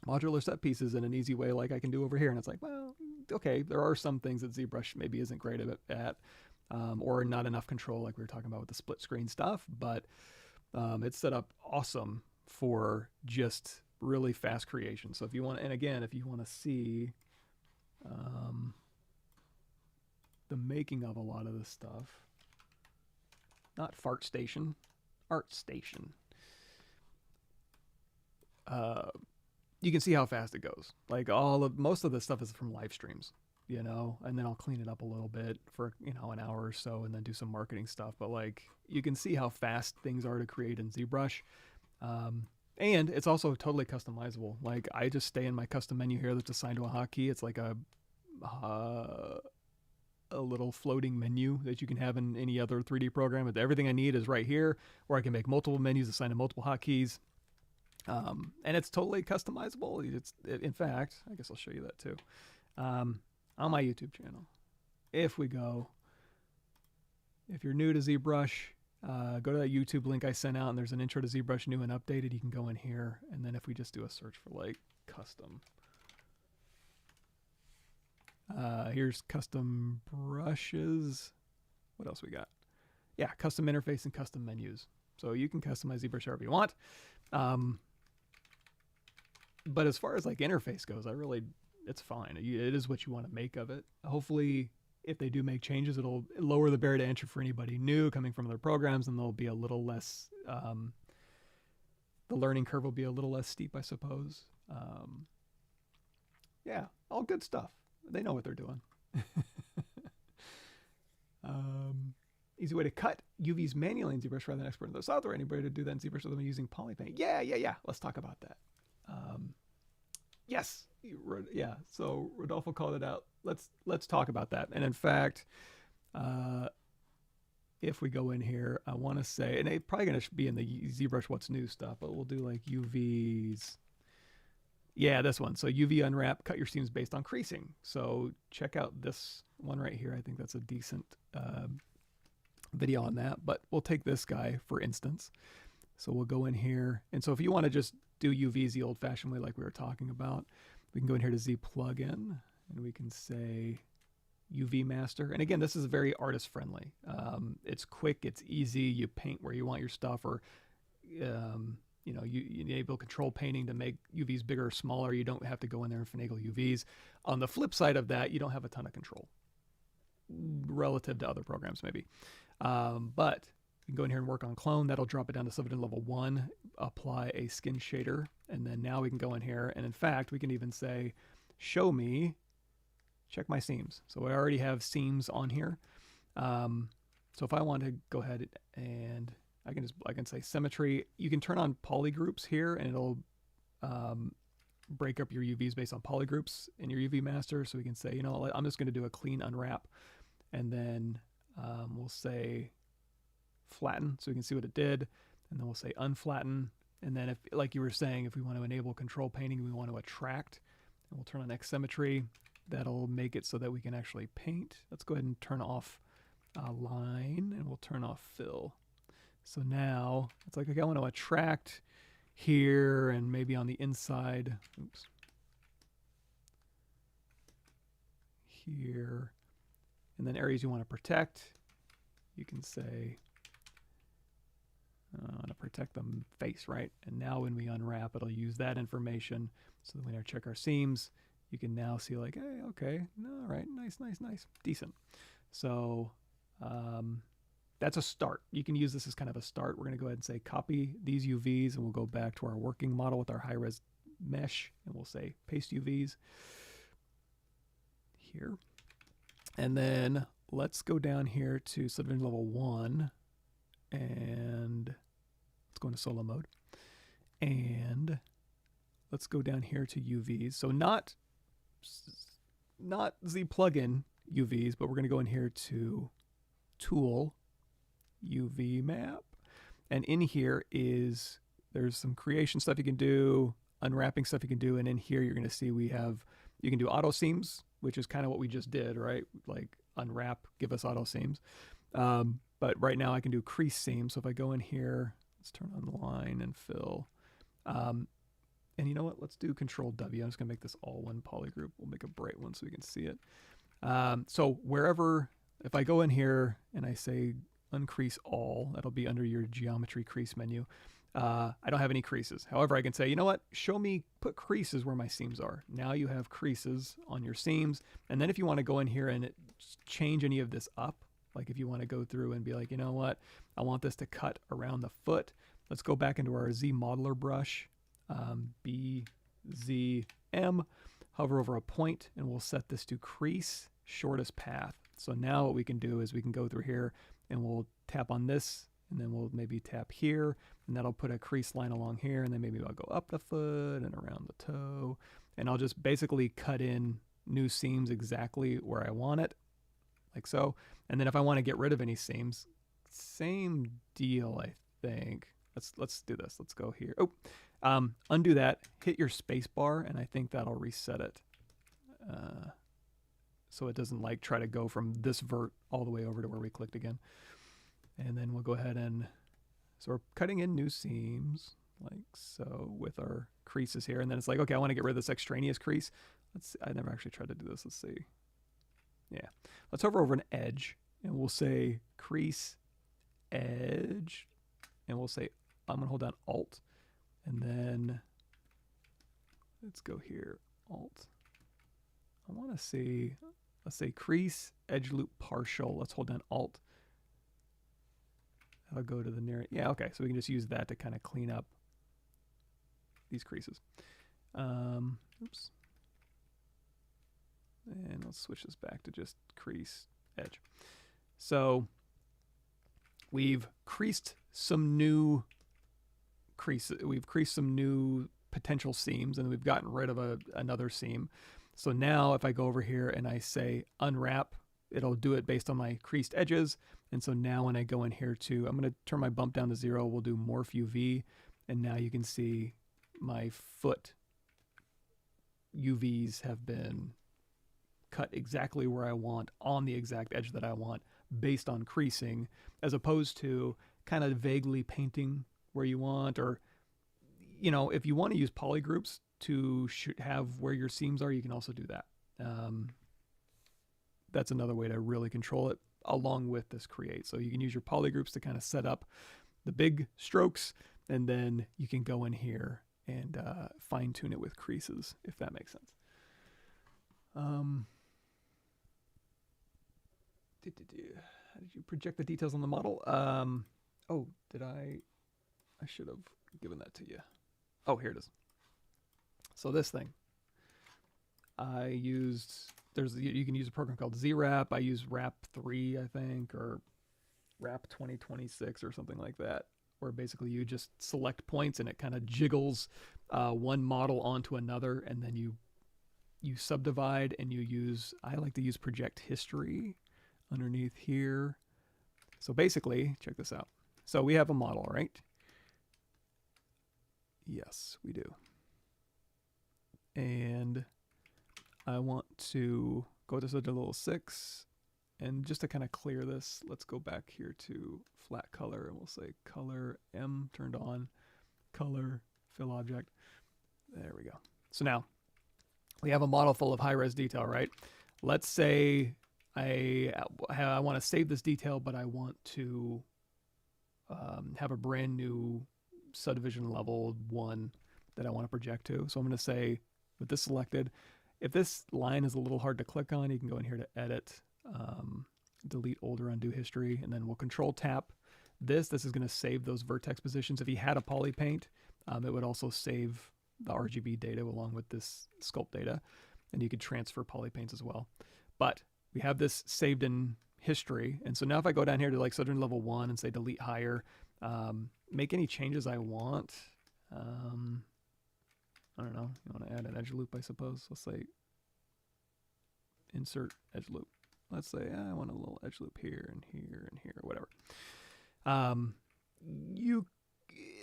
modular set pieces in an easy way like I can do over here? And it's like, well, okay, there are some things that ZBrush maybe isn't great at, or not enough control, like we were talking about with the split screen stuff, but it's set up awesome for just really fast creation. So if you want, and again, if you want to see the making of a lot of this stuff, not Fart Station, Art Station, you can see how fast it goes. Like most of the stuff is from live streams, you know, and then I'll clean it up a little bit for, you know, an hour or so and then do some marketing stuff. But like, you can see how fast things are to create in ZBrush. And it's also totally customizable. Like, I just stay in my custom menu here that's assigned to a hotkey. It's like a little floating menu that you can have in any other 3D program. Everything I need is right here, or I can make multiple menus assigned to multiple hotkeys. And it's totally customizable. In fact, I guess I'll show you that too. On my YouTube channel, if you're new to ZBrush, go to that YouTube link I sent out, and there's an intro to ZBrush new and updated. You can go in here, and then if we just do a search for like custom, here's custom brushes. What else we got? Yeah, custom interface and custom menus. So you can customize ZBrush however you want. But as far as like interface goes, it's fine. It is what you want to make of it. Hopefully, if they do make changes, it'll lower the barrier to entry for anybody new coming from other programs, and they'll be a little less, the learning curve will be a little less steep, I suppose. Yeah, all good stuff. They know what they're doing. Easy way to cut UVs manually in ZBrush rather than export into the software. Anybody to do that in ZBrush other than using polypaint? Yeah. Let's talk about that. Yes. Yeah. So Rodolfo called it out. Let's talk about that. And in fact, if we go in here, I want to say, and it's probably going to be in the ZBrush What's New stuff, but we'll do like UVs. Yeah, this one. So UV unwrap, cut your seams based on creasing. So check out this one right here. I think that's a decent video on that, but we'll take this guy for instance. So we'll go in here. And so if you want to just do UVs the old fashioned way, like we were talking about, we can go in here to Z plugin and we can say UV master. And again, this is very artist friendly. It's quick, it's easy. You paint where you want your stuff, or, you know, you enable control painting to make UVs bigger or smaller. You don't have to go in there and finagle UVs. On the flip side of that, you don't have a ton of control relative to other programs maybe. But you can go in here and work on clone. That'll drop it down to subdivision level 1, apply a skin shader. And then now we can go in here. And in fact, we can even say, show me, check my seams. So I already have seams on here. So if I want to go ahead and I can say symmetry. You can turn on polygroups here, and it'll break up your UVs based on polygroups in your UV master. So we can say, you know, I'm just going to do a clean unwrap, and then we'll say flatten, so we can see what it did, and then we'll say unflatten. And then if, like you were saying, if we want to enable control painting, we want to attract, and we'll turn on X symmetry. That'll make it so that we can actually paint. Let's go ahead and turn off line, and we'll turn off fill. So now it's like, okay, I want to attract here and maybe on the inside. Oops. Here. And then areas you want to protect, you can say I want to protect the face, right? And now when we unwrap, it'll use that information. So when I check our seams, you can now see like, hey, okay, all right, nice, nice, nice, decent. So that's a start. You can use this as kind of a start. We're going to go ahead and say copy these UVs, and we'll go back to our working model with our high-res mesh, and we'll say paste UVs here. And then let's go down here to subdivision level 1, and let's go into solo mode. And let's go down here to UVs. So not Z plugin UVs, but we're going to go in here to tool, UV map, and in here there's some creation stuff you can do, unwrapping stuff you can do, and in here you're going to see you can do auto seams, which is kind of what we just did, right? Like unwrap, give us auto seams. But right now I can do crease seams. So if I go in here, let's turn on the line and fill. And you know what? Let's do Control W. I'm just going to make this all one poly group. We'll make a bright one so we can see it. So wherever, if I go in here and I say uncrease all, that'll be under your geometry crease menu. I don't have any creases. However, I can say, you know what? Show me, put creases where my seams are. Now you have creases on your seams. And then if you want to go in here and change any of this up, like if you want to go through and be like, you know what? I want this to cut around the foot. Let's go back into our Z modeler brush, BZM, hover over a point, and we'll set this to crease shortest path. So now what we can do is we can go through here and we'll tap on this, and then we'll maybe tap here, and that'll put a crease line along here, and then maybe I'll go up the foot and around the toe, and I'll just basically cut in new seams exactly where I want it, like so. And then if I want to get rid of any seams, same deal, I think. Let's do this. Let's go here. Oh, undo that, hit your space bar, and I think that'll reset it. So it doesn't like try to go from this vert all the way over to where we clicked again. And then we'll go ahead and, so we're cutting in new seams like so with our creases here. And then it's like, okay, I want to get rid of this extraneous crease. I never actually tried to do this. Let's see. Yeah. Let's hover over an edge, and we'll say crease edge, and we'll say, I'm going to hold down Alt, and then let's go here, Alt. I want to see, let's say crease edge loop partial. Let's hold down Alt. I'll go to the near, yeah, okay. So we can just use that to kind of clean up these creases. Oops. And let's switch this back to just crease edge. So we've creased some new creases. We've creased some new potential seams, and we've gotten rid of another seam. So now if I go over here and I say unwrap, it'll do it based on my creased edges. And so now when I go in here to, I'm going to turn my bump down to 0. We'll do morph UV. And now you can see my foot UVs have been cut exactly where I want on the exact edge that I want based on creasing, as opposed to kind of vaguely painting where you want, or, you know, if you want to use poly groups to have where your seams are, you can also do that. That's another way to really control it along with this create. So you can use your poly groups to kind of set up the big strokes, and then you can go in here and fine tune it with creases, if that makes sense. How did you project the details on the model? Oh, did I should have given that to you. Oh, here it is. So this thing, I used, you can use a program called ZWrap. I use Wrap 3, I think, or Wrap 2026 or something like that, where basically you just select points and it kind of jiggles one model onto another, and then you subdivide, and you use, I like to use project history underneath here. So basically, check this out. So we have a model, right? Yes, we do. And I want to go to little 6, and just to kind of clear this, let's go back here to flat color, and we'll say color M turned on, color, fill object. There we go. So now we have a model full of high-res detail, right? Let's say I want to save this detail, but I want to have a brand new subdivision level 1 that I want to project to. So I'm going to say, with this selected, if this line is a little hard to click on, you can go in here to edit, delete older, undo history, and then we'll control tap this. This is going to save those vertex positions. If you had a poly paint, it would also save the RGB data along with this sculpt data, and you could transfer poly paints as well. But we have this saved in history, and so now if I go down here to like subdivision level 1 and say delete higher, make any changes I want. I don't know, you want to add an edge loop, I suppose. Let's say insert edge loop. Let's say I want a little edge loop here and here and here, whatever.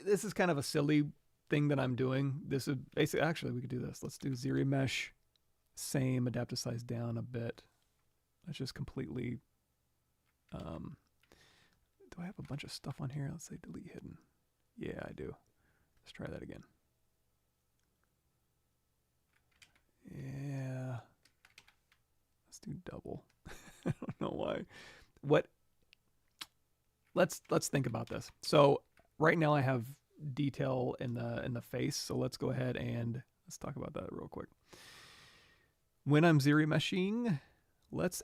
This is kind of a silly thing that I'm doing. This is basically, actually we could do this. Let's do ZBrush, same, adaptive size down a bit. Let's just completely, do I have a bunch of stuff on here? Let's say delete hidden. Yeah, I do. Let's try that again. Yeah. Let's do double. I don't know why. Let's think about this. So right now I have detail in the face. So let's go ahead and let's talk about that real quick. When I'm ZBrushing, let's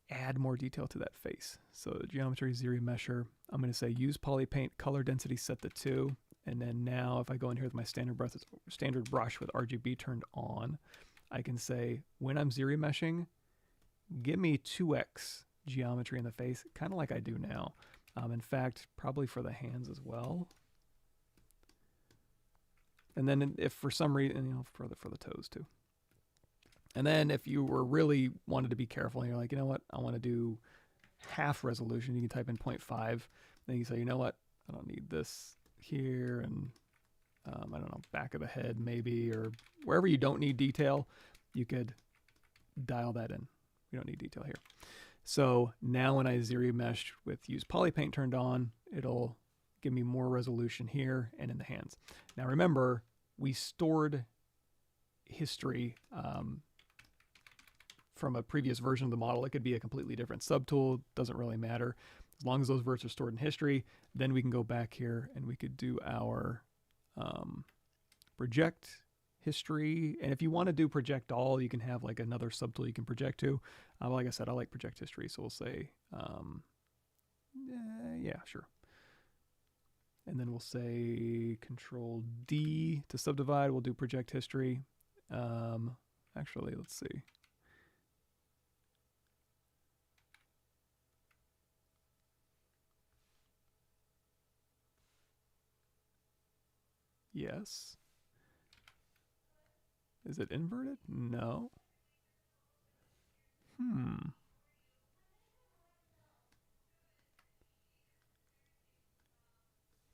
add more detail to that face. So geometry, ZBrusher, I'm going to say use poly paint, color density set to 2. And then now if I go in here with my standard brush with RGB turned on, I can say when I'm ZBrushing, give me 2x geometry in the face, kind of like I do now. In fact, probably for the hands as well. And then if for some reason, for the toes too. And then if you were really wanted to be careful and you're like, you know what, I want to do half resolution, you can type in 0.5. Then you say, you know what, I don't need this here, and I don't know, back of the head maybe, or wherever you don't need detail, you could dial that in. We don't need detail here. So now when I ZBrush with use poly paint turned on, it'll give me more resolution here and in the hands. Now remember, we stored history from a previous version of the model. It could be a completely different subtool, doesn't really matter. As long as those verts are stored in history, then we can go back here and we could do our project history. And if you want to do project all, you can have like another subtool you can project to. Like I said, I like project history, so we'll say, yeah, sure. And then we'll say Control D to subdivide. We'll do project history. Actually, let's see. Yes. Is it inverted? No.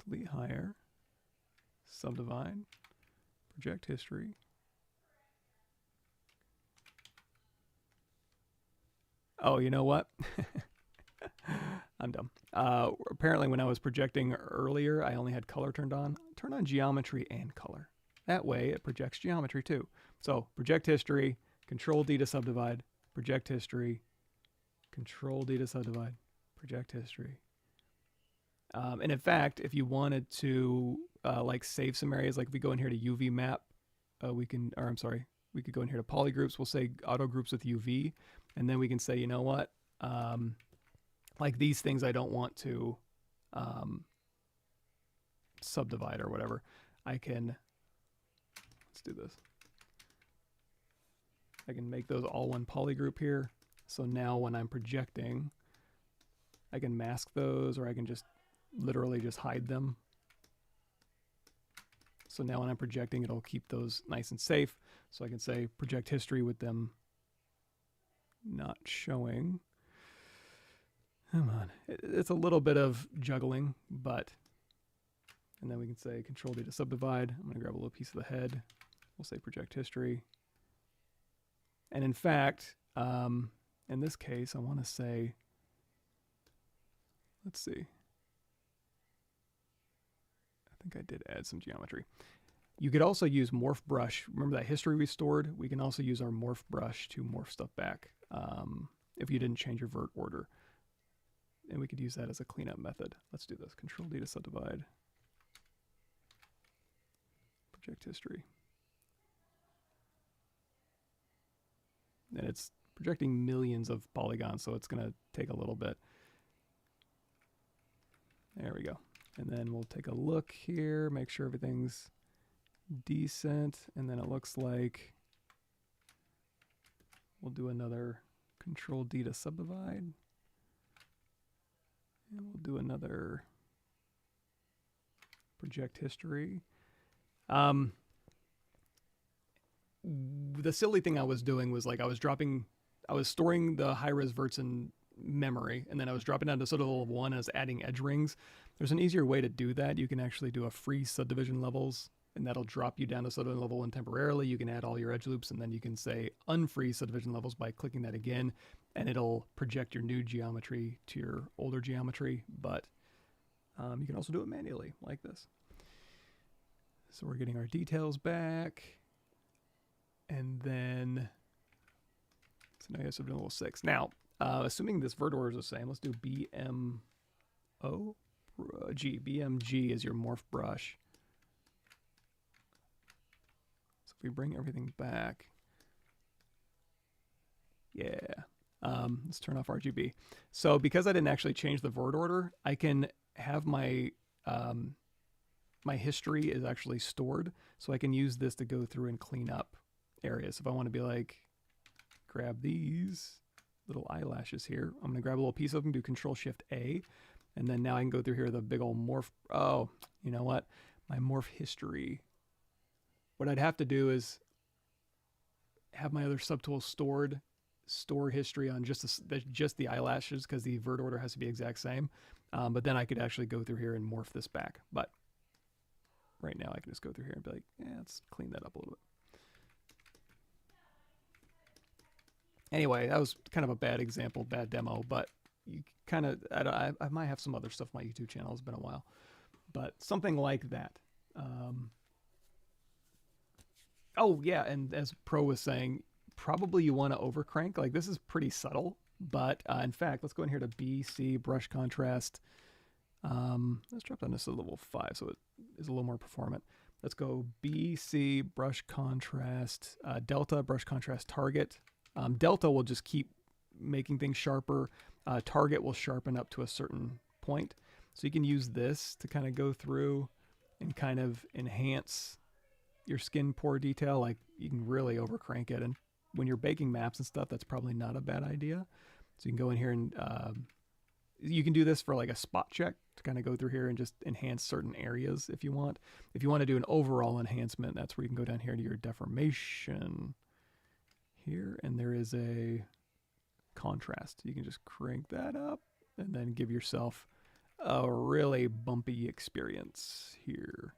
Delete higher. Subdivide. Project history. Oh, you know what? I'm dumb. Apparently when I was projecting earlier, I only had color turned on. Turn on geometry and color. That way it projects geometry too. So project history, Control D to subdivide, project history, Control D to subdivide, project history. And in fact, if you wanted to like save some areas, like if we go in here to UV map, we could go in here to poly groups. We'll say auto groups with UV, and then we can say, you know what? Like these things I don't want to subdivide or whatever. I can, let's do this. I can make those all one poly group here. So now when I'm projecting, I can mask those, or I can just literally just hide them. So now when I'm projecting, it'll keep those nice and safe. So I can say project history with them not showing. Come on, it's a little bit of juggling, but, and then we can say Control D to subdivide. I'm gonna grab a little piece of the head. We'll say project history. And in fact, in this case, I wanna say, let's see. I think I did add some geometry. You could also use morph brush. Remember that history we stored? We can also use our morph brush to morph stuff back if you didn't change your vert order. and we could use that as a cleanup method. Let's do this. Control D to subdivide. Project history. And it's projecting millions of polygons, so it's going to take a little bit. There we go. And then we'll take a look here, make sure everything's decent, and then it looks like we'll do another Control D to subdivide. And we'll do another project history. The silly thing I was doing was like I was storing the high-res verts in memory, and then I was dropping down to sort of level 1 and I was adding edge rings. There's an easier way to do that. You can actually do a free subdivision levels, and that'll drop you down to subdivision level 1 temporarily. You can add all your edge loops, and then you can say unfree subdivision levels by clicking that again, and it'll project your new geometry to your older geometry, but you can also do it manually like this. So we're getting our details back. And then, so now you have subdivision level 6. Now, assuming this vert order is the same, let's do BMG. BMG is your morph brush. So if we bring everything back, yeah. Let's turn off RGB. So because I didn't actually change the vert order, I can have my my history is actually stored, so I can use this to go through and clean up areas. If I want to be like, grab these little eyelashes here, I'm going to grab a little piece of them, do Control Shift A, and then now I can go through here, the big old morph. Oh, you know what? My morph history. What I'd have to do is have my other subtools store history on just the eyelashes, because the vert order has to be exact same. But then I could actually go through here and morph this back. But right now I can just go through here and be like, yeah, let's clean that up a little bit. Anyway, that was kind of a bad example, bad demo, but you kind of, I might have some other stuff on my YouTube channel. It's been a while, but something like that. Oh yeah, and as Pro was saying, probably you want to overcrank. Like this is pretty subtle, but in fact, let's go in here to BC brush contrast. Let's drop down this to level 5 so it is a little more performant. Let's go BC brush contrast, delta brush contrast target. Delta will just keep making things sharper. Target will sharpen up to a certain point. So you can use this to kind of go through and kind of enhance your skin pore detail. Like you can really overcrank it. And when you're baking maps and stuff, that's probably not a bad idea. So you can go in here and you can do this for like a spot check to kind of go through here and just enhance certain areas if you want. If you want to do an overall enhancement, that's where you can go down here to your deformation here, and there is a contrast. You can just crank that up and then give yourself a really bumpy experience here.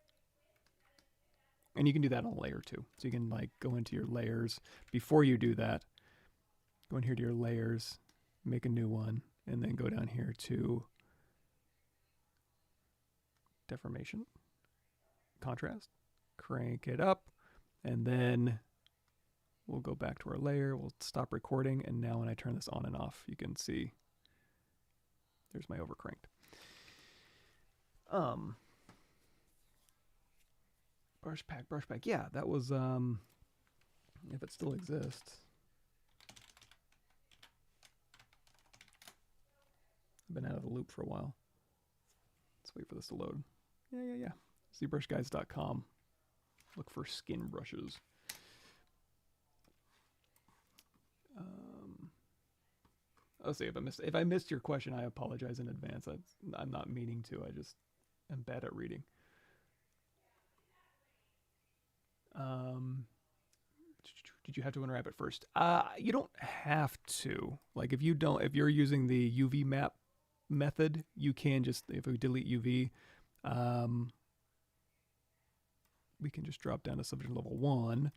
And you can do that on layer 2. So you can like go into your layers. Before you do that, go in here to your layers, make a new one, and then go down here to deformation, contrast, crank it up, and then we'll go back to our layer, we'll stop recording, and now when I turn this on and off, you can see there's my overcranked. Brush pack, yeah, that was, if it still exists. I've been out of the loop for a while. Let's wait for this to load. Yeah. ZBrushguides.com. Look for skin brushes. Let's see if I missed your question. I apologize in advance. I'm not meaning to. I just am bad at reading. Did you have to unwrap it first? You don't have to. Like if you're using the UV map method, you can just, if we delete UV, we can just drop down to subdivision level 1,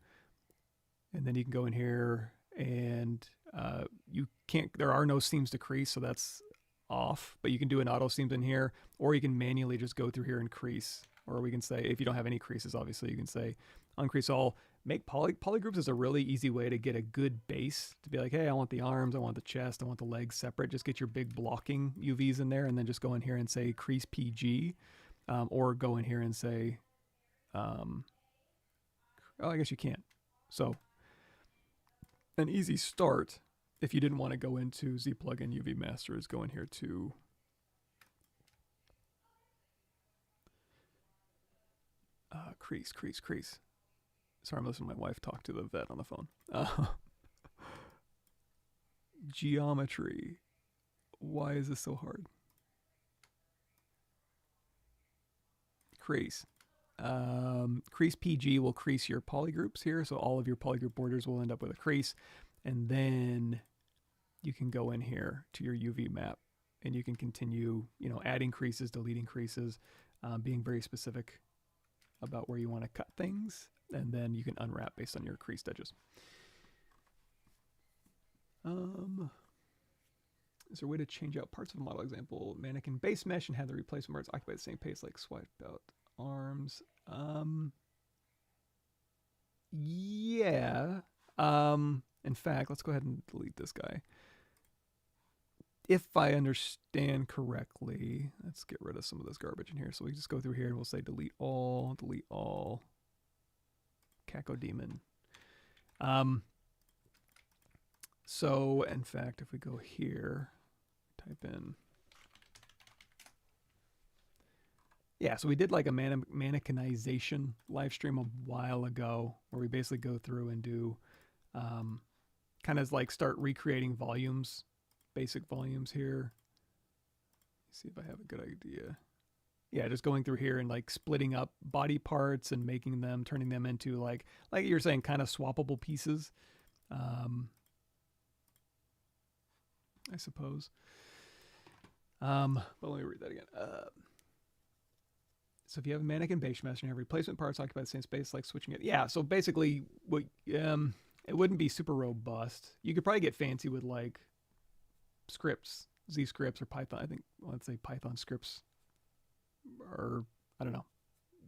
and then you can go in here and there are no seams to crease, so that's off, but you can do an auto seams in here, or you can manually just go through here and crease Or we can say, if you don't have any creases, obviously, you can say uncrease all. Make polygroups is a really easy way to get a good base, to be like, hey, I want the arms, I want the chest, I want the legs separate. Just get your big blocking UVs in there, and then just go in here and say crease PG, or go in here and say, oh, I guess you can't. So an easy start, if you didn't want to go into Z plugin UV master, is go in here to crease. Sorry, I'm listening to my wife talk to the vet on the phone. Geometry. Why is this so hard? Crease. Crease PG will crease your polygroups here, so all of your polygroup borders will end up with a crease, and then you can go in here to your UV map, and you can continue, adding creases, deleting creases, being very specific about where you want to cut things, and then you can unwrap based on your creased edges. Is there a way to change out parts of a model? Example, mannequin base mesh and have the replacement parts occupy the same pace, like swiped out arms. Yeah. In fact, let's go ahead and delete this guy. If I understand correctly, let's get rid of some of this garbage in here. So we just go through here and we'll say delete all, Cacodemon. So in fact, if we go here, type in, yeah, so we did like a mannequinization live stream a while ago where we basically go through and do kind of like start recreating volumes, basic volumes here. Let's see if I have a good idea. Yeah, just going through here and like splitting up body parts and making them, turning them into like you're saying, kind of swappable pieces. I suppose. But let me read that again. So if you have a mannequin base mesh and you have replacement parts occupy the same space, like switching it. Yeah, so basically, it wouldn't be super robust. You could probably get fancy with like scripts, Z scripts or Python. I think, let's say Python scripts, or I don't know.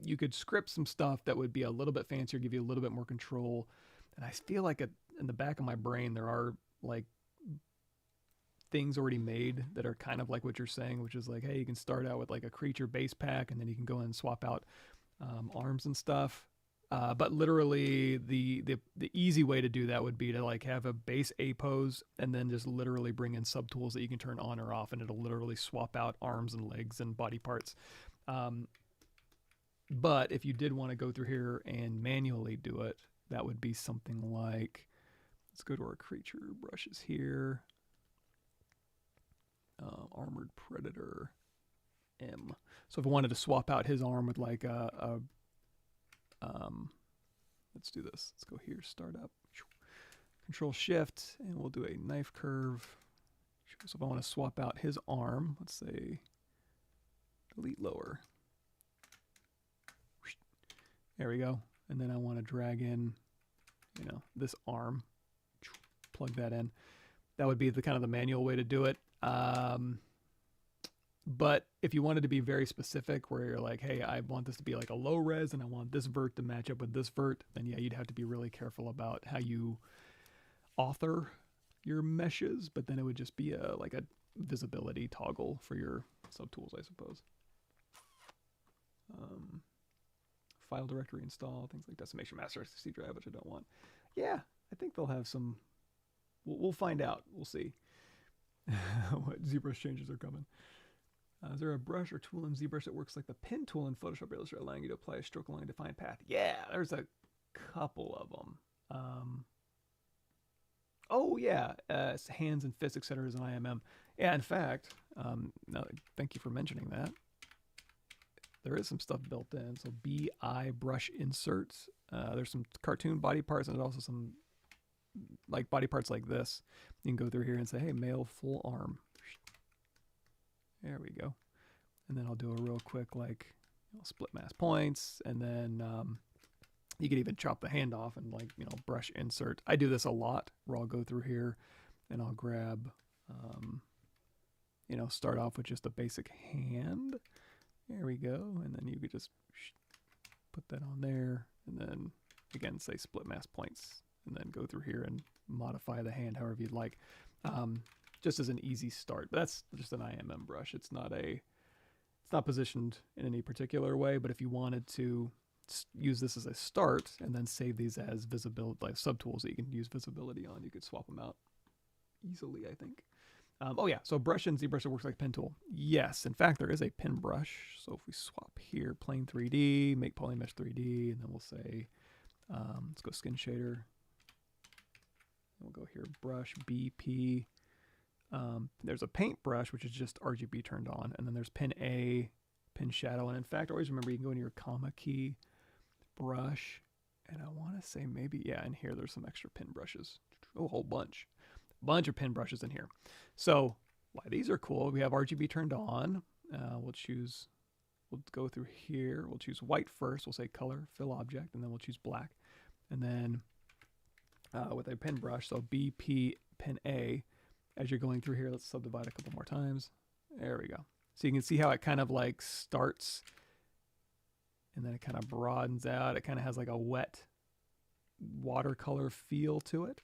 You could script some stuff that would be a little bit fancier, give you a little bit more control. And I feel like in the back of my brain, there are like things already made that are kind of like what you're saying, which is like, hey, you can start out with like a creature base pack, and then you can go and swap out arms and stuff. But literally, the easy way to do that would be to like have a base A pose, and then just literally bring in subtools that you can turn on or off, and it'll literally swap out arms and legs and body parts. But if you did want to go through here and manually do it, that would be something like, let's go to our creature brushes here. Armored Predator M. So if I wanted to swap out his arm with like let's do this. Let's go here, start up, Control Shift, and we'll do a knife curve. So if I want to swap out his arm, let's say delete lower. There we go. And then I want to drag in, this arm, plug that in. That would be the kind of the manual way to do it. But if you wanted to be very specific, where you're like, hey, I want this to be like a low res and I want this vert to match up with this vert, then yeah, you'd have to be really careful about how you author your meshes, but then it would just be like a visibility toggle for your subtools, I suppose. File directory install, things like Decimation Master SSD drive, which I don't want. Yeah, I think they'll have some, we'll find out, we'll see. What ZBrush changes are coming. Is there a brush or tool in ZBrush that works like the pen tool in Photoshop or Illustrator, allowing you to apply a stroke along a defined path? Yeah, there's a couple of them. Oh yeah, hands and fists, etc. is an IMM. Yeah, in fact, no, thank you for mentioning that. There is some stuff built in. So BI brush inserts. There's some cartoon body parts, and there's also some like body parts like this. You can go through here and say, hey, male full arm. There we go. And then I'll do a real quick like split mass points, and then you can even chop the hand off and like brush insert. I do this a lot where I'll go through here and I'll grab start off with just a basic hand, There we go. And then you could just put that on there. And then, again, say split mask points. And then go through here and modify the hand however you'd like. Just as an easy start. But that's just an IMM brush. It's not positioned in any particular way. But if you wanted to use this as a start and then save these as visibility, like subtools that you can use visibility on, you could swap them out easily, I think. Oh yeah, so brush in ZBrush works like pen tool. Yes, in fact, there is a pen brush. So if we swap here, plane 3D, make polymesh 3D, and then we'll say, let's go skin shader. We'll go here, brush, BP. There's a paint brush, which is just RGB turned on. And then there's pen A, pen shadow. And in fact, always remember you can go into your comma key, brush. And I want to say maybe, yeah, in here there's some extra pen brushes. Oh, a whole bunch of pen brushes in here. So why these are cool, we have RGB turned on. We'll go through here. We'll choose white first. We'll say color, fill object, and then we'll choose black. And then with a pen brush, so BP pen A, as you're going through here, let's subdivide a couple more times. There we go. So you can see how it kind of like starts and then it kind of broadens out. It kind of has like a wet watercolor feel to it.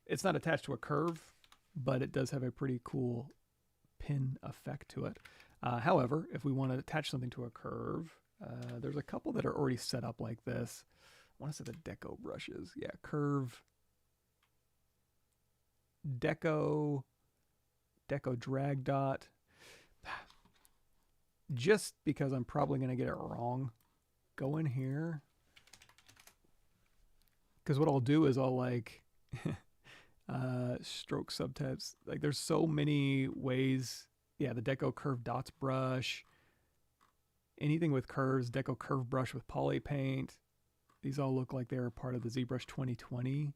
It's not attached to a curve, but it does have a pretty cool pin effect to it. However, if we want to attach something to a curve, there's a couple that are already set up like this. I want to say the Deco brushes. Yeah, curve, Deco drag dot. Just because I'm probably going to get it wrong, go in here. Because what I'll do is I'll like stroke subtypes. Like there's so many ways. Yeah, the Deco curve dots brush. Anything with curves, Deco curve brush with poly paint. These all look like they're part of the ZBrush 2020.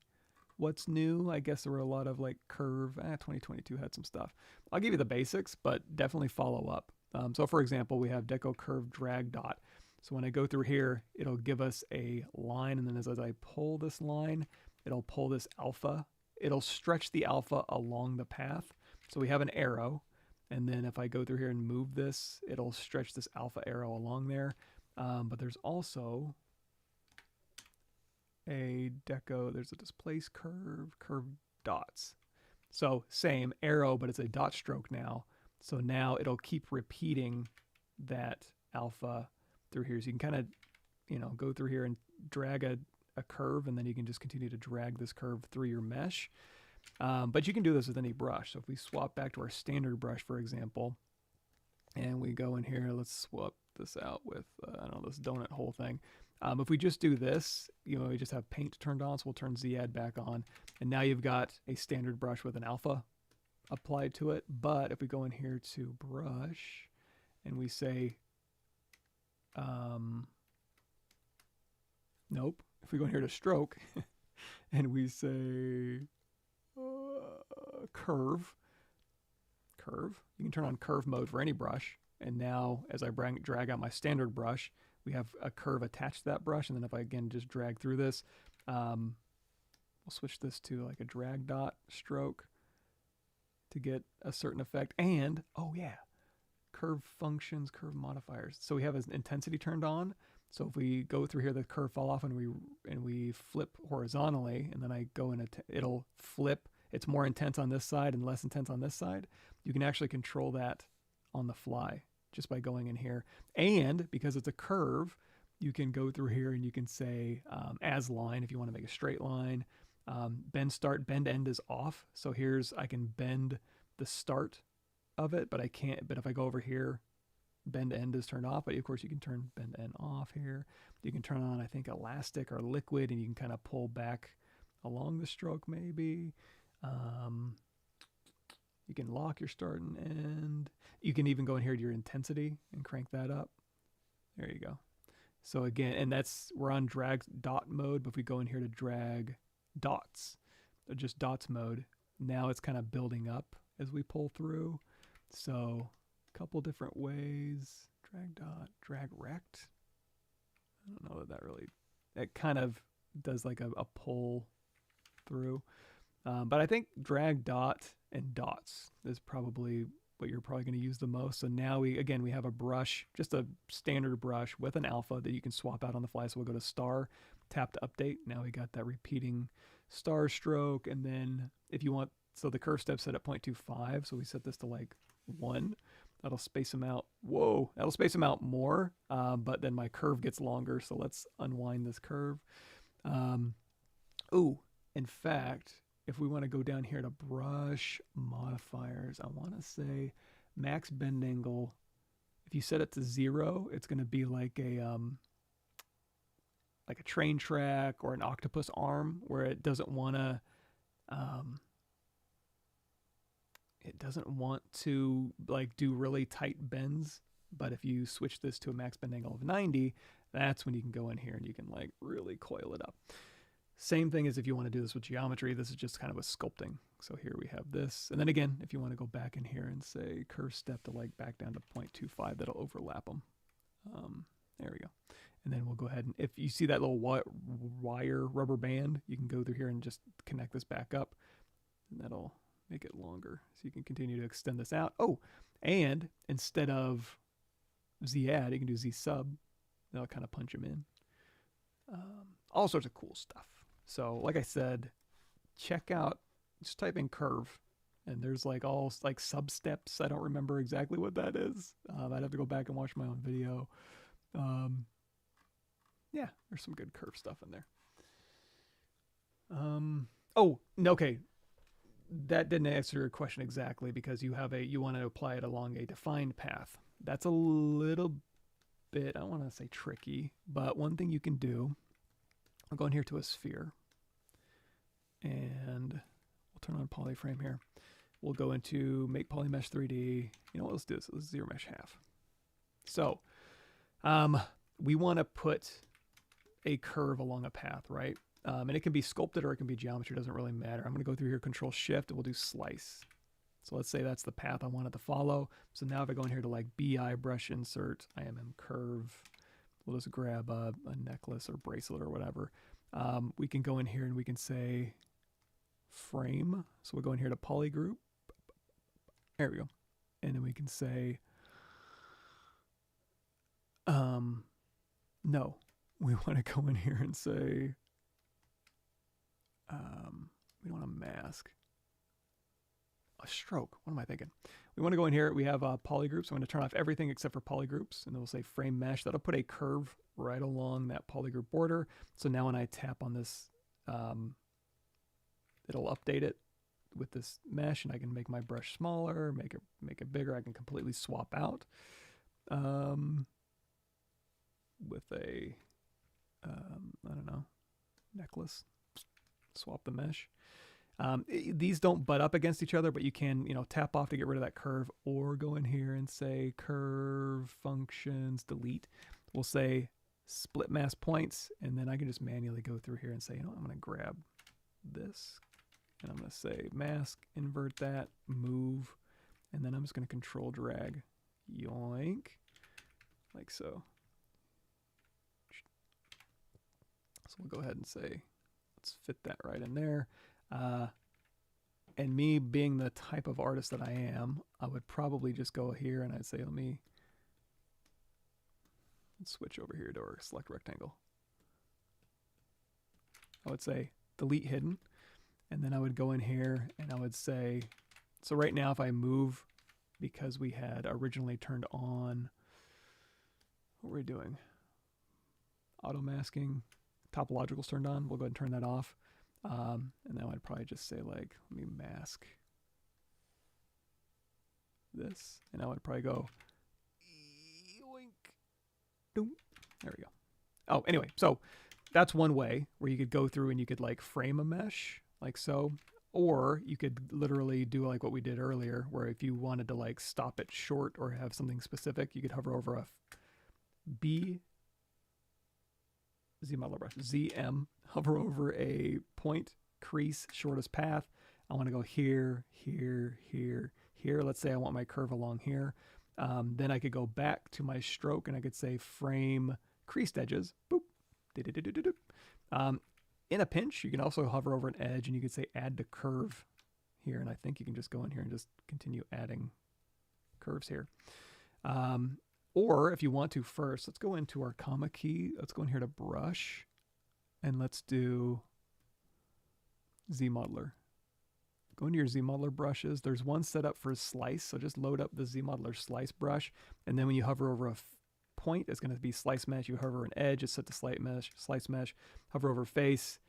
What's new? I guess there were a lot of like curve. 2022 had some stuff. I'll give you the basics, but definitely follow up. So for example, we have Deco curve drag dot. So when I go through here, it'll give us a line. And then as I pull this line, it'll pull this alpha. It'll stretch the alpha along the path. So we have an arrow. And then if I go through here and move this, it'll stretch this alpha arrow along there. But there's also a Deco, there's a displace curve dots. So same arrow, but it's a dot stroke now. So now it'll keep repeating that alpha through here. So you can kind of, go through here and drag a curve, and then you can just continue to drag this curve through your mesh. But you can do this with any brush. So if we swap back to our standard brush, for example, and we go in here, let's swap this out with, this donut hole thing. If we just do this, we just have paint turned on, so we'll turn Z add back on. And now you've got a standard brush with an alpha applied to it. But if we go in here to brush and we say, nope. If we go in here to stroke and we say curve, you can turn on curve mode for any brush. And now as I drag out my standard brush, we have a curve attached to that brush. And then if I again just drag through this, we'll switch this to like a drag dot stroke to get a certain effect. And, oh yeah, curve functions, curve modifiers. So we have an intensity turned on. So if we go through here, the curve fall off and we flip horizontally, and then I go in, it'll flip. It's more intense on this side and less intense on this side. You can actually control that on the fly just by going in here. And because it's a curve, you can go through here and you can say as line if you want to make a straight line. Bend start, bend end is off. So I can bend the start of it, but I can't. But if I go over here, bend end is turned off. But of course you can turn bend end off here. You can turn on, I think, elastic or liquid, and you can kind of pull back along the stroke maybe. You can lock your start and end. You can even go in here to your intensity and crank that up. There you go. So again, and we're on drag dot mode, but if we go in here to drag dots, just dots mode, now it's kind of building up as we pull through. So a couple different ways. Drag dot, drag rect. I don't know that kind of does like a pull through. But I think drag dot and dots is probably what you're probably going to use the most. So now we have a brush, just a standard brush with an alpha that you can swap out on the fly. So we'll go to star, tap to update. Now we got that repeating star stroke. And then if you want, so the curve step set at 0.25. So we set this to like 1. That'll space them out. Whoa, that'll space them out more. But then my curve gets longer. So let's unwind this curve. In fact, if we want to go down here to brush modifiers, I want to say max bend angle. If you set it to 0, it's going to be like a train track or an octopus arm, where it doesn't want to like do really tight bends. But if you switch this to a max bend angle of 90, that's when you can go in here and you can like really coil it up. Same thing as if you want to do this with geometry. This is just kind of a sculpting. So here we have this. And then again, if you want to go back in here and say curve step to like back down to 0.25, that'll overlap them. There we go. And then we'll go ahead and if you see that little wire rubber band, you can go through here and just connect this back up. And that'll make it longer. So you can continue to extend this out. Oh, and instead of Z add, you can do Z sub. That'll kind of punch them in. All sorts of cool stuff. So like I said, check out, just type in curve and there's like all like sub steps. I don't remember exactly what that is. I'd have to go back and watch my own video. Yeah, there's some good curve stuff in there. Okay. That didn't answer your question exactly because you want to apply it along a defined path. That's a little bit, I don't want to say tricky, but one thing you can do, I'll go in here to a sphere and we'll turn on polyframe here. We'll go into make polymesh 3D. You know what, let's do this. Let's zero mesh half. So we want to put a curve along a path, right? And it can be sculpted or it can be geometry, doesn't really matter. I'm going to go through here, Control Shift, and we'll do slice. So let's say that's the path I want it to follow. So now if I go in here to like BI brush insert, IMM curve, we'll just grab a necklace or bracelet or whatever. We can go in here and we can say frame. So we'll go in here to polygroup. There we go. And then we can say, no, we want to go in here and say, we don't want to mask. A stroke. What am I thinking? We want to go in here. We have polygroups. I'm going to turn off everything except for polygroups. And then we'll say frame mesh. That'll put a curve right along that polygroup border. So now when I tap on this, it'll update it with this mesh. And I can make my brush smaller, make it bigger. I can completely swap out with a, I don't know, necklace. Swap the mesh. These don't butt up against each other, but you can, tap off to get rid of that curve or go in here and say curve functions, delete. We'll say split mask points, and then I can just manually go through here and say, I'm going to grab this and I'm going to say mask, invert that, move, and then I'm just going to control drag, yoink, like so. So we'll go ahead and say, let's fit that right in there. And me being the type of artist that I am, I would probably just go here and I'd say, let's switch over here to our select rectangle. I would say delete hidden. And then I would go in here and I would say, so right now if I move, because we had originally turned on, what were we doing? Auto masking, topological's turned on. We'll go ahead and turn that off. And then I'd probably just say like, let me mask this. And I would probably go, yoink, doom. There we go. Oh, anyway, so that's one way where you could go through and you could like frame a mesh like so, or you could literally do like what we did earlier, where if you wanted to like stop it short or have something specific, you could hover over a ZM, hover over a point, crease, shortest path. I want to go here, here, here, here. Let's say I want my curve along here. Then I could go back to my stroke and I could say frame creased edges. Boop. In a pinch, you can also hover over an edge and you could say add to curve here. And I think you can just go in here and just continue adding curves here. Or if you want to first, let's go into our comma key. Let's go in here to brush, and let's do ZModeler. Go into your ZModeler brushes. There's one set up for slice, so just load up the ZModeler slice brush, and then when you hover over a point, it's going to be slice mesh. You hover an edge, it's set to slice mesh. Hover over face,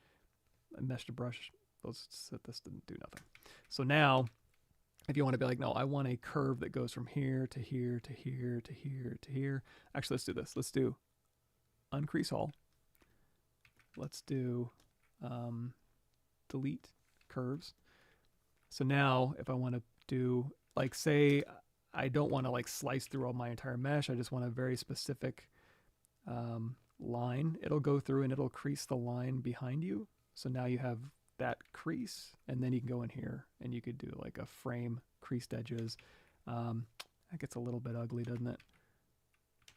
mesh to brush. Let's set this to do nothing. So now, if you want to be like, no, I want a curve that goes from here to here to here to here to here. Actually, let's do this. Let's do uncrease all. Let's do delete curves. So now if I want to do, like, say I don't want to like slice through all my entire mesh. I just want a very specific line. It'll go through and it'll crease the line behind you. So now you have that crease, and then you can go in here and you could do like a frame creased edges. That gets a little bit ugly, doesn't it?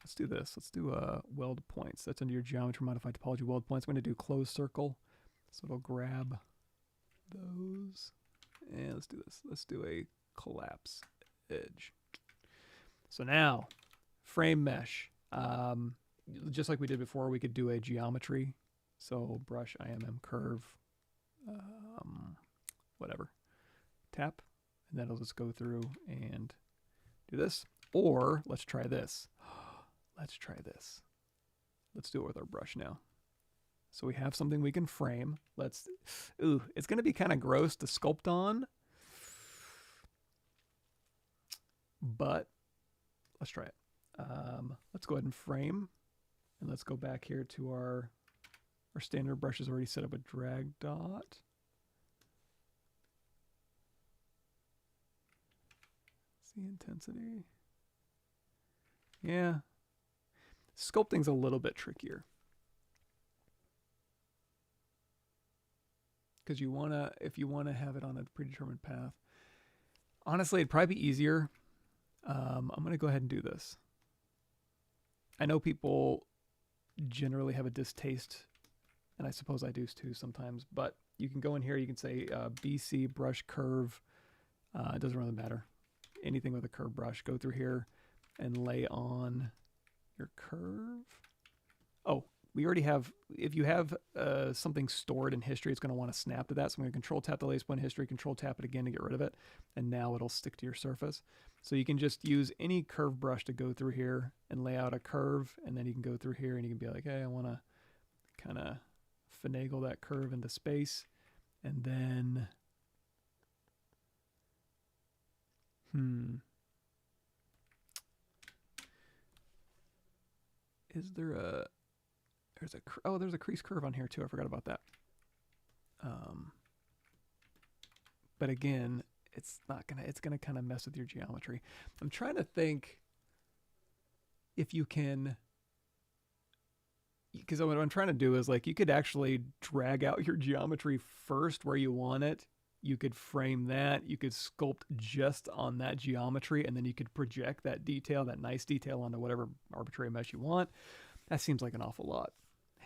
Let's do this. Let's do weld points. That's under your geometry modified topology weld points. I'm going to do closed circle, so it'll grab those. And let's do this. Let's do a collapse edge. So now frame mesh, just like we did before, we could do a geometry. So brush IMM curve, whatever, tap, and then it'll just go through and do this. Or let's try this. Let's try this. Let's do it with our brush now. So we have something we can frame. Let's, ooh, it's going to be kind of gross to sculpt on, but let's try it. Let's go ahead and frame, and let's go back here to our standard brush is already set up a drag dot. See intensity. Yeah. Sculpting's a little bit trickier, because you wanna, if you wanna have it on a predetermined path, honestly, it'd probably be easier. I'm gonna go ahead and do this. I know people generally have a distaste, and I suppose I do too sometimes, but you can go in here, you can say BC brush curve. It doesn't really matter. Anything with a curve brush, go through here and lay on your curve. Oh, we already have, if you have something stored in history, it's going to want to snap to that. So I'm going to control tap the latest point in history, control tap it again to get rid of it. And now it'll stick to your surface. So you can just use any curve brush to go through here and lay out a curve. And then you can go through here and you can be like, hey, I want to kind of finagle that curve into space. And then, is there a, there's a crease curve on here too. I forgot about that. But again, it's gonna kind of mess with your geometry. I'm trying to think if you can, because what I'm trying to do is, like, you could actually drag out your geometry first where you want it. You could frame that. You could sculpt just on that geometry, and then you could project that detail, that nice detail, onto whatever arbitrary mesh you want. That seems like an awful lot.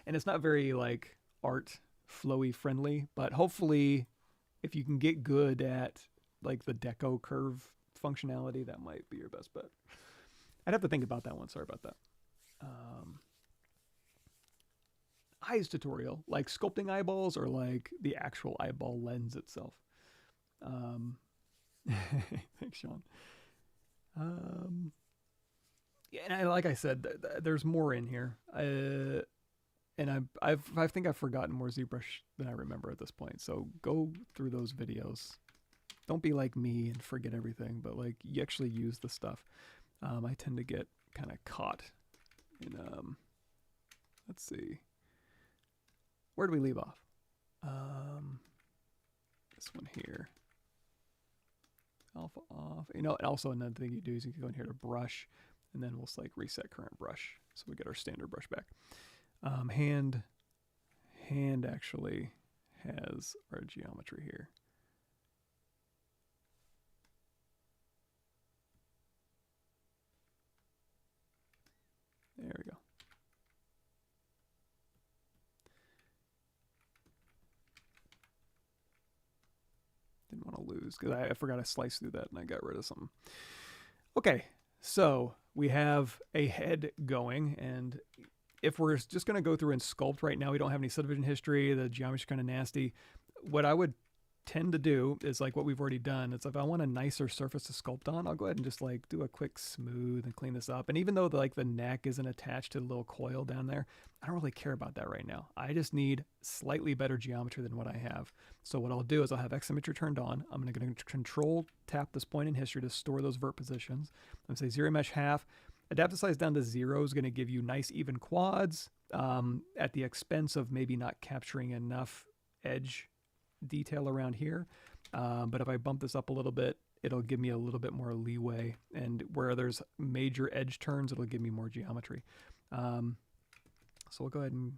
And it's not very, like, art flowy friendly, but hopefully if you can get good at, like, the deco curve functionality, that might be your best bet. I'd have to think about that one. Sorry about that. Eyes tutorial, like sculpting eyeballs or like the actual eyeball lens itself. Thanks, Sean. Yeah, and like I said, there's more in here. And I think I've forgotten more ZBrush than I remember at this point. So go through those videos. Don't be like me and forget everything, but like you actually use the stuff. I tend to get kind of caught in, let's see. Where do we leave off? This one here. Alpha off. You know, and also another thing you do is you can go in here to brush, and then we'll like reset current brush. So we get our standard brush back. Hand actually has our geometry here. There we go. Didn't want to lose because I forgot to slice through that and I got rid of something. Okay, so we have a head going, and if we're just going to go through and sculpt right now, we don't have any subdivision history, the geometry's kind of nasty. What I would tend to do is like what we've already done. It's if I want a nicer surface to sculpt on, I'll go ahead and just like do a quick smooth and clean this up. And even though the neck isn't attached to the little coil down there, I don't really care about that right now. I just need slightly better geometry than what I have. So what I'll do is I'll have X Symmetry turned on. I'm going to control tap this point in history to store those vert positions. I'm going to say zero mesh half. Adaptive size down to 0 is going to give you nice even quads at the expense of maybe not capturing enough edge detail around here. But if I bump this up a little bit, it'll give me a little bit more leeway. And where there's major edge turns, it'll give me more geometry. So we'll go ahead and,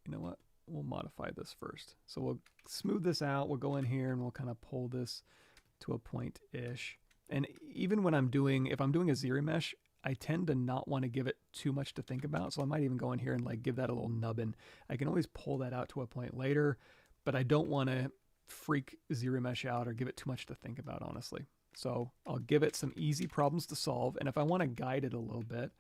you know what? We'll modify this first. So we'll smooth this out. We'll go in here and we'll kind of pull this to a point-ish. And even when if I'm doing a zero mesh, I tend to not want to give it too much to think about. So I might even go in here and like give that a little nubbin. I can always pull that out to a point later, but I don't want to freak zero mesh out or give it too much to think about, honestly. So I'll give it some easy problems to solve. And if I want to guide it a little bit,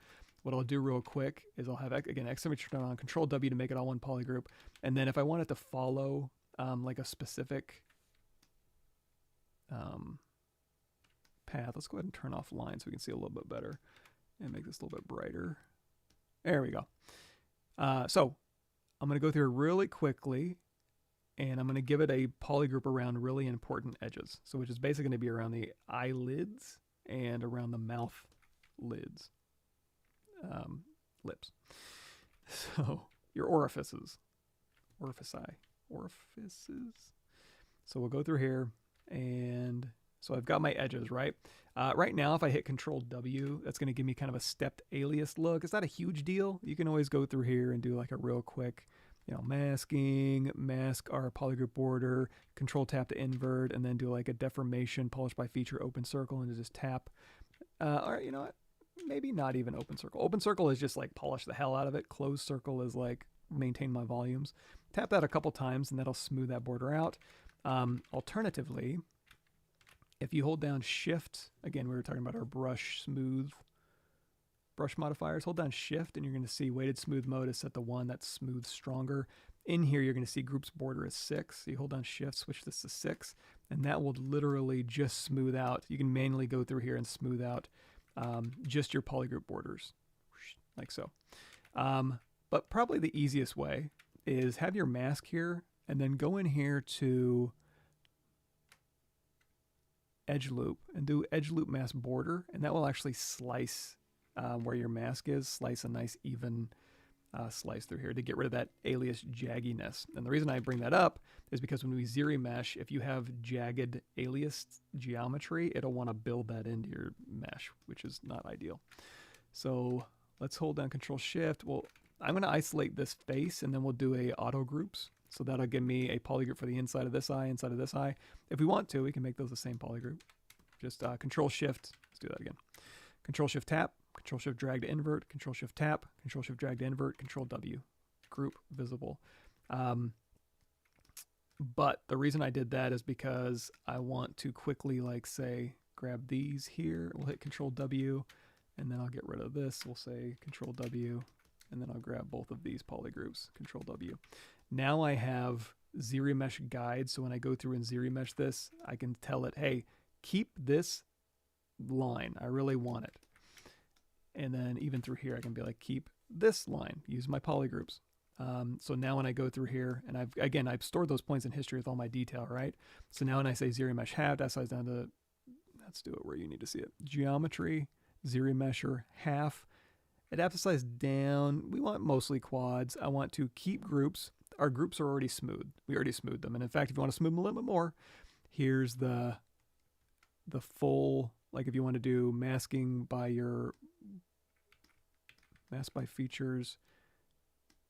what I'll do real quick is I'll have, again, X Symmetry turned on, Control W to make it all one polygroup. And then if I want it to follow like a specific path, let's go ahead and turn off lines so we can see a little bit better and make this a little bit brighter. There we go. So I'm going to go through really quickly and I'm going to give it a polygroup around really important edges. So which is basically going to be around the eyelids and around the mouth lids. Lips. So your orifices. Orifices. So we'll go through here, and so I've got my edges, right? Right now, if I hit Control W, that's going to give me kind of a stepped alias look. It's not a huge deal. You can always go through here and do like a real quick, masking, mask our polygroup border, Control tap to invert, and then do like a deformation, polish by feature, open circle, and just tap. Or you know what? Maybe not even open circle. Open circle is just like polish the hell out of it. Closed circle is like maintain my volumes. Tap that a couple times and that'll smooth that border out. Alternatively, if you hold down Shift, again, we were talking about our brush modifiers, hold down Shift and you're going to see weighted smooth mode is set to 1. That's smooth stronger. In here, you're going to see groups border is 6. So you hold down Shift, switch this to 6, and that will literally just smooth out. You can manually go through here and smooth out just your polygroup borders, like so. But probably the easiest way is have your mask here and then go in here to edge loop and do edge loop mask border, and that will actually slice where your mask is, slice a nice even slice through here to get rid of that alias jagginess. And the reason I bring that up is because when we zero mesh, if you have jagged alias geometry, it'll want to build that into your mesh, which is not ideal. So let's hold down Control Shift. Well, I'm going to isolate this face and then we'll do a auto groups. So that'll give me a polygroup for the inside of this eye, inside of this eye. If we want to, we can make those the same polygroup. Just Control Shift, let's do that again. Control Shift tap, Control Shift drag to invert, Control Shift tap, Control Shift drag to invert, Control W, group visible. But the reason I did that is because I want to quickly, like, say, grab these here. We'll hit Control W, and then I'll get rid of this. We'll say Control W, and then I'll grab both of these polygroups, Control W. Now I have zero mesh guide, so when I go through and zero mesh this, I can tell it, hey, keep this line. I really want it. And then even through here, I can be like, keep this line. Use my polygroups. So now when I go through here, and I've stored those points in history with all my detail, right? So now when I say zero mesh half, that size down to, let's do it where you need to see it. Geometry, zero mesher, half. Adaptive size down. We want mostly quads. I want to keep groups. Our groups are already smooth. We already smoothed them. And in fact, if you want to smooth them a little bit more, here's the full, like if you want to do masking by your mask by features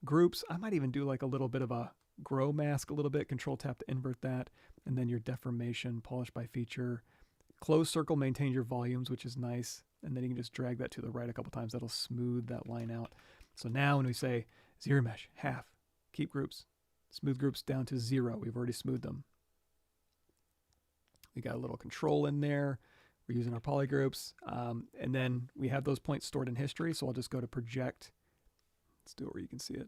groups, I might even do like a little bit of a grow mask a little bit, Control tap to invert that, and then your deformation, polish by feature. Closed circle maintains your volumes, which is nice, and then you can just drag that to the right a couple times. That'll smooth that line out. So now when we say zero mesh, half, keep groups, smooth groups down to 0. We've already smoothed them. We got a little control in there. We're using our polygroups. And then we have those points stored in history. So I'll just go to project. Let's do it where you can see it.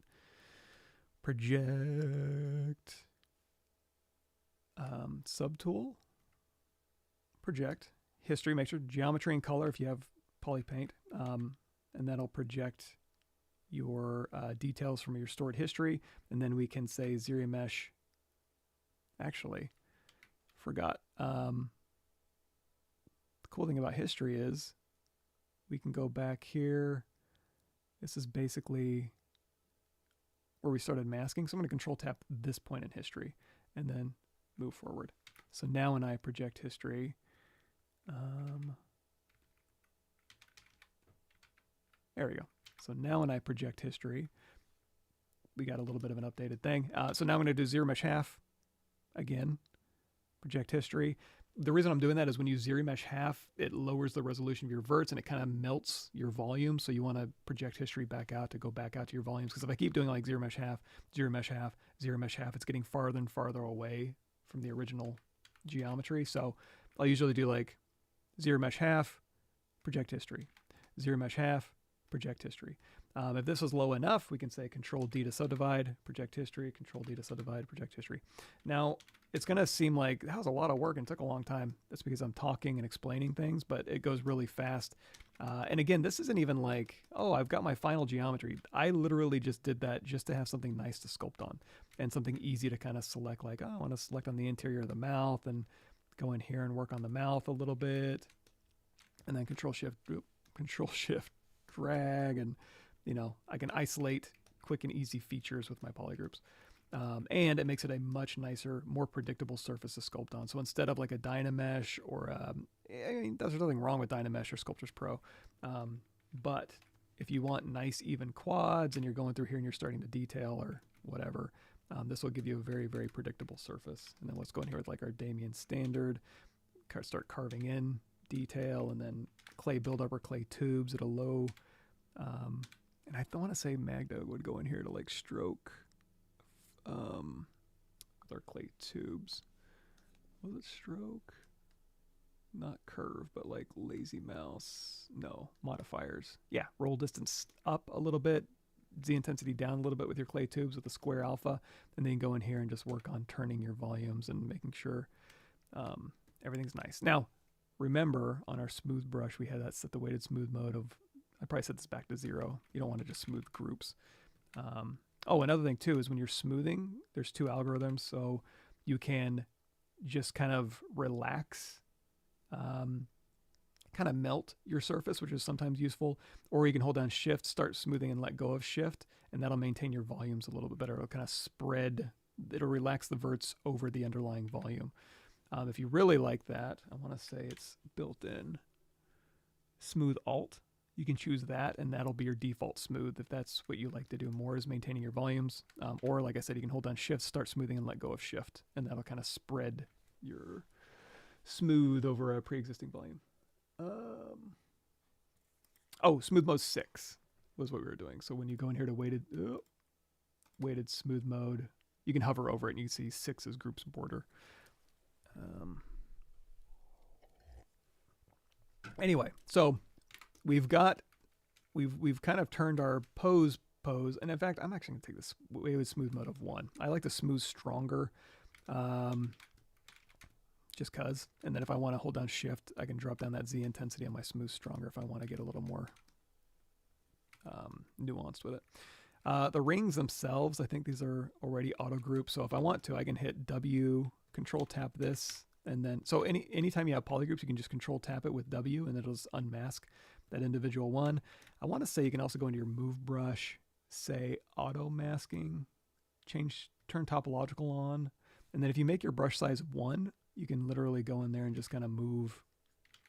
Project. Subtool. Project. History. Make sure geometry and color if you have polypaint. And that'll project your details from your stored history. And then we can say ZBrush. Actually, forgot. The cool thing about history is we can go back here. This is basically where we started masking. So I'm going to control tap this point in history and then move forward. So now when I project history, there we go. So now when I project history, we got a little bit of an updated thing. So now I'm going to do ZBrush half again, project history. The reason I'm doing that is when you ZBrush half, it lowers the resolution of your verts and it kind of melts your volume. So you want to project history back out to go back out to your volumes. Because if I keep doing like ZBrush half, ZBrush half, ZBrush half, it's getting farther and farther away from the original geometry. So I'll usually do like ZBrush half, project history, ZBrush half, project history. If this is low enough, we can say Control D to subdivide, project history, Control D to subdivide, project history. Now, it's going to seem like that was a lot of work and took a long time. That's because I'm talking and explaining things, but it goes really fast. And again, this isn't even like, oh, I've got my final geometry. I literally just did that just to have something nice to sculpt on and something easy to kind of select, like, oh, I want to select on the interior of the mouth and go in here and work on the mouth a little bit. And then Control Shift, drag, and you know, I can isolate quick and easy features with my polygroups. And it makes it a much nicer, more predictable surface to sculpt on. So instead of like a Dynamesh or, I mean, there's nothing wrong with Dynamesh or Sculptris Pro. But if you want nice, even quads and you're going through here and you're starting to detail or whatever, this will give you a very, very predictable surface. And then let's go in here with like our Damien standard, start carving in detail, and then clay buildup or clay tubes at a low, and I want to say Magda would go in here to like stroke with our clay tubes. Was it stroke? Not curve, but like lazy mouse. No, modifiers. Yeah, roll distance up a little bit, Z intensity down a little bit with your clay tubes with a square alpha, and then go in here and just work on turning your volumes and making sure everything's nice. Now, remember on our smooth brush, we had that set the weighted smooth mode of, I probably set this back to 0. You don't want to just smooth groups. Oh, another thing too is when you're smoothing, there's 2 algorithms. So you can just kind of relax, kind of melt your surface, which is sometimes useful. Or you can hold down Shift, start smoothing, and let go of Shift, and that'll maintain your volumes a little bit better. It'll kind of spread, it'll relax the verts over the underlying volume. If you really like that, I want to say it's built in Smooth Alt. You can choose that, and that'll be your default smooth if that's what you like to do more, is maintaining your volumes. Or like I said, you can hold down Shift, start smoothing, and let go of Shift, and that'll kind of spread your smooth over a pre-existing volume. Oh, smooth mode 6 was what we were doing. So when you go in here to weighted smooth mode, you can hover over it, and you can see 6 is groups border. Anyway, so we've kind of turned our pose, and in fact, I'm actually going to take this weighted smooth mode of 1. I like the smooth stronger, just cause. And then if I want to hold down Shift, I can drop down that Z intensity on my smooth stronger if I want to get a little more nuanced with it. The rings themselves, I think these are already auto grouped. So if I want to, I can hit W, Control tap this, and then, so anytime you have polygroups, you can just Control tap it with W, and it'll just unmask that individual one. I want to say you can also go into your move brush, say auto masking, turn topological on, and then if you make your brush size 1, you can literally go in there and just kind of move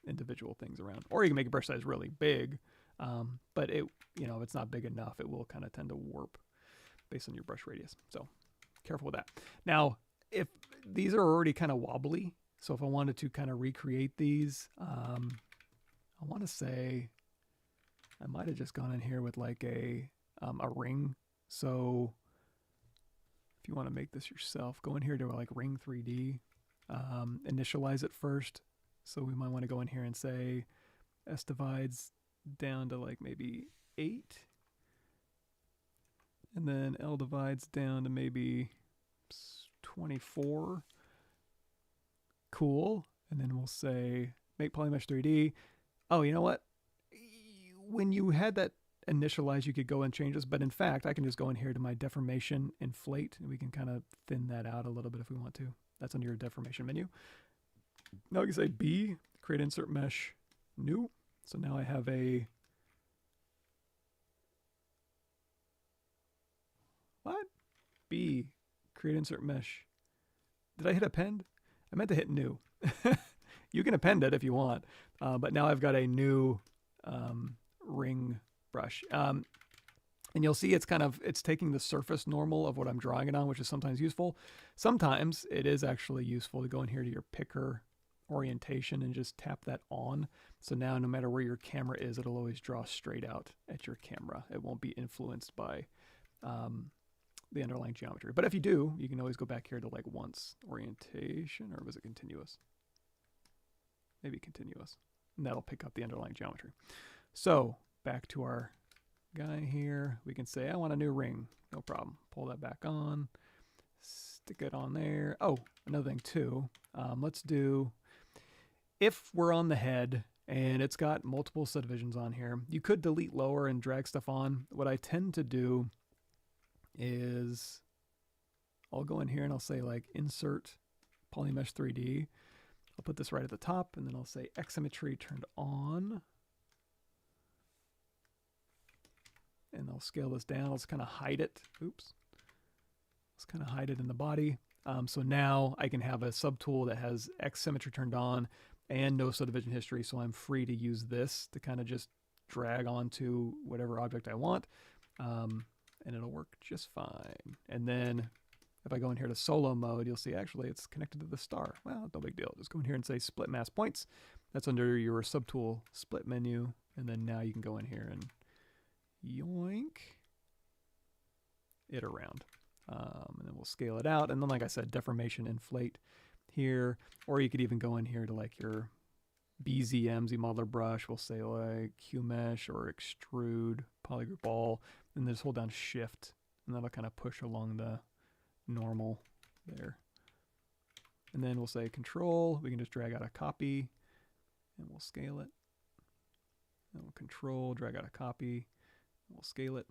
individual things around. Or you can make your brush size really big, but it, you know, if it's not big enough, it will kind of tend to warp based on your brush radius. So careful with that. Now, if these are already kind of wobbly, so if I wanted to kind of recreate these, I want to say I might have just gone in here with like a ring. So if you want to make this yourself, go in here to like ring 3D, initialize it first, So we might want to go in here and say S divides down to like maybe 8. And then L divides down to maybe 24. Cool. And then we'll say make polymesh 3D. Oh, you know what? When you had that initialized, you could go and change this, but in fact, I can just go in here to my deformation, inflate, and we can kind of thin that out a little bit if we want to. That's under your deformation menu. Now I can say B, create insert mesh, new. So now I have a, what? B, create insert mesh. Did I hit append? I meant to hit new. You can append it if you want, but now I've got a new ring brush. And you'll see it's taking the surface normal of what I'm drawing it on, which is sometimes useful. Sometimes it is actually useful to go in here to your picker orientation and just tap that on. So now no matter where your camera is, it'll always draw straight out at your camera. It won't be influenced by the underlying geometry. But if you do, you can always go back here to like once orientation, or was it continuous? Maybe continuous. And that'll pick up the underlying geometry. So back to our guy here. We can say, I want a new ring. No problem. Pull that back on. Stick it on there. Oh, another thing too. Let's do, if we're on the head and it's got multiple subdivisions on here, you could delete lower and drag stuff on. What I tend to do is I'll go in here and I'll say like insert polymesh 3D. I'll put this right at the top and then I'll say X symmetry turned on. And I'll scale this down. Let's kind of hide it. Oops. Let's kind of hide it in the body. So now I can have a subtool that has X symmetry turned on and no subdivision history. So I'm free to use this to kind of just drag onto whatever object I want. And it'll work just fine. And then if I go in here to solo mode, you'll see actually it's connected to the star. Well, no big deal. Just go in here and say split mass points. That's under your subtool split menu. And then now you can go in here and yoink it around. And then we'll scale it out. And then, like I said, deformation, inflate here. Or you could even go in here to like your BZM, Z-modeler brush. We'll say like Q mesh or extrude, polygroup all. And then just hold down shift. And that'll kind of push along the normal there. And then we'll say control. We can just drag out a copy. And we'll scale it. And we'll control, drag out a copy. We'll scale it.